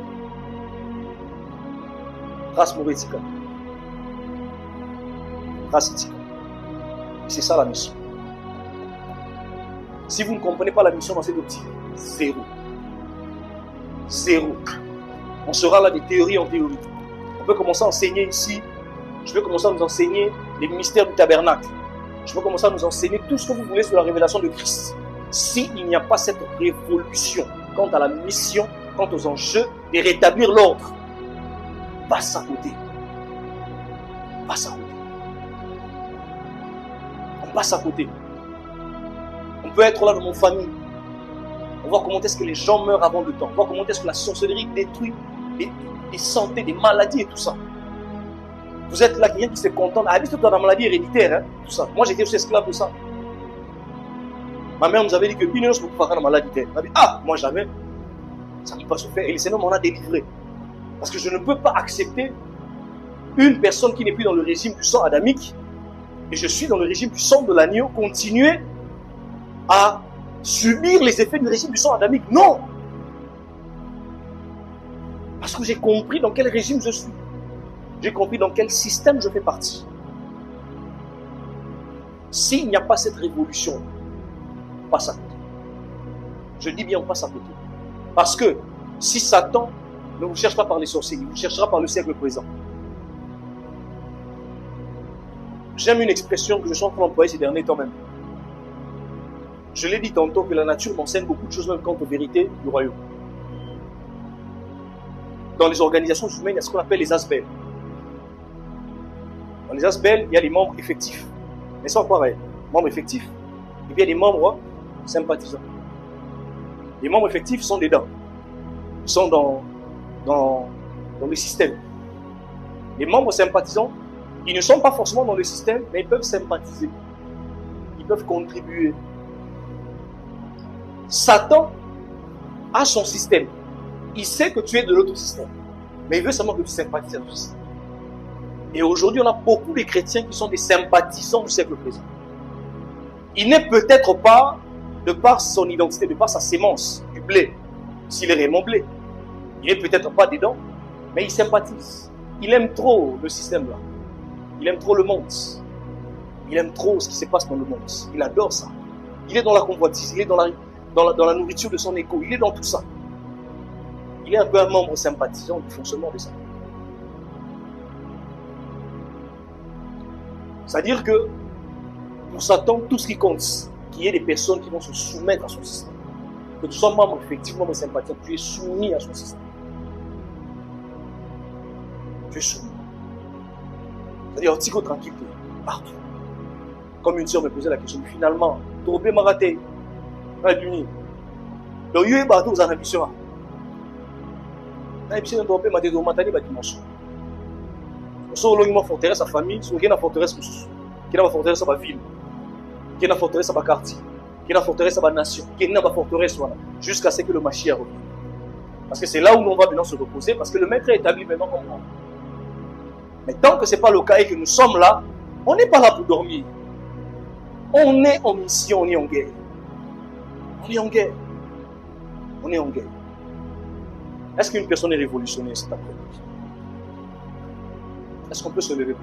Trace Moretikali. Trace Itikali. C'est ça la mission. Si vous ne comprenez pas la mission dans cette optique, zéro. Zéro. On sera là des théories en théorie. On peut commencer à enseigner ici. Je vais commencer à nous enseigner les mystères du tabernacle. Je vais commencer à nous enseigner tout ce que vous voulez sur la révélation de Christ. S'il n'y a pas cette révolution quant à la mission, quant aux enjeux, de rétablir l'ordre, passe à côté. Passe à côté. On passe à côté. On peut être là dans nos familles. On voit comment est-ce que les gens meurent avant le temps. On voit comment est-ce que la sorcellerie détruit des santé, des maladies et tout ça. Vous êtes là, quelqu'un qui se contente. Ah, tu as la maladie héréditaire, hein, tout ça. Moi, j'étais aussi esclave de ça. Ma mère nous avait dit que une chose pour faire la maladie héréditaire. Elle a dit, ah, moi jamais. Ça ne peut pas se faire. Et le Seigneur m'en a délivré. Parce que je ne peux pas accepter une personne qui n'est plus dans le régime du sang adamique et je suis dans le régime du sang de l'agneau, continuer à subir les effets du régime du sang adamique. Non! Parce que j'ai compris dans quel régime je suis. J'ai compris dans quel système je fais partie. S'il n'y a pas cette révolution, on passe à côté. Je dis bien on passe à côté. Parce que si Satan ne vous cherche pas par les sorciers, il vous cherchera par le siècle présent. J'aime une expression que je suis en train d'employer ces derniers temps même. Je l'ai dit tantôt que la nature m'enseigne beaucoup de choses même quant aux vérités du royaume. Dans les organisations humaines, il y a ce qu'on appelle les asbels. Dans les asbels, il y a les membres effectifs. Mais c'est encore pareil. Membres effectifs. Et puis il y a des membres sympathisants. Les membres effectifs sont dedans. Ils sont dans le système. Les membres sympathisants, ils ne sont pas forcément dans le système, mais ils peuvent sympathiser. Ils peuvent contribuer. Satan a son système. Il sait que tu es de l'autre système. Mais il veut seulement que tu sympathises à tout système. Et aujourd'hui, on a beaucoup de chrétiens qui sont des sympathisants du siècle présent. Il n'est peut-être pas, de par son identité, de par sa sémence, du blé, s'il est réellement blé. Il n'est peut-être pas dedans, mais il sympathise. Il aime trop le système là. Il aime trop le monde. Il aime trop ce qui se passe dans le monde. Il adore ça. Il est dans la convoitise, il est dans la nourriture de son écho, il est dans tout ça. Il est un peu un membre sympathisant du fonctionnement de ça. C'est-à-dire que pour Satan, tout ce qui compte, qu'il y ait des personnes qui vont se soumettre à son système. Que tu sois membre effectivement membre sympathisant, tu es soumis à son système. Tu es soumis. C'est-à-dire un petit peu tranquille partout. Comme une sœur me posait la question, finalement, Tobé m'a raté. Donc, il y a eu partout aux ambitions. L'ambition de Tobé m'a dit, il y a dimension. Sur l'ongement forteresse sa famille, sur une forteresse qui n'a pas forteresse sa ville, qui n'a pas forteresse sa quartier, qui n'a pas forteresse sa nation, qui n'a pas forteresse jusqu'à ce que le Mashiach revienne. Parce que c'est là où on va maintenant se reposer, parce que le maître est établi maintenant comme moi. Mais tant que ce n'est pas le cas et que nous sommes là, on n'est pas là pour dormir. On est en mission, on est en guerre. On est en guerre. On est en guerre. Est-ce qu'une personne est révolutionnaire cet après-midi? Est-ce qu'on peut se lever pour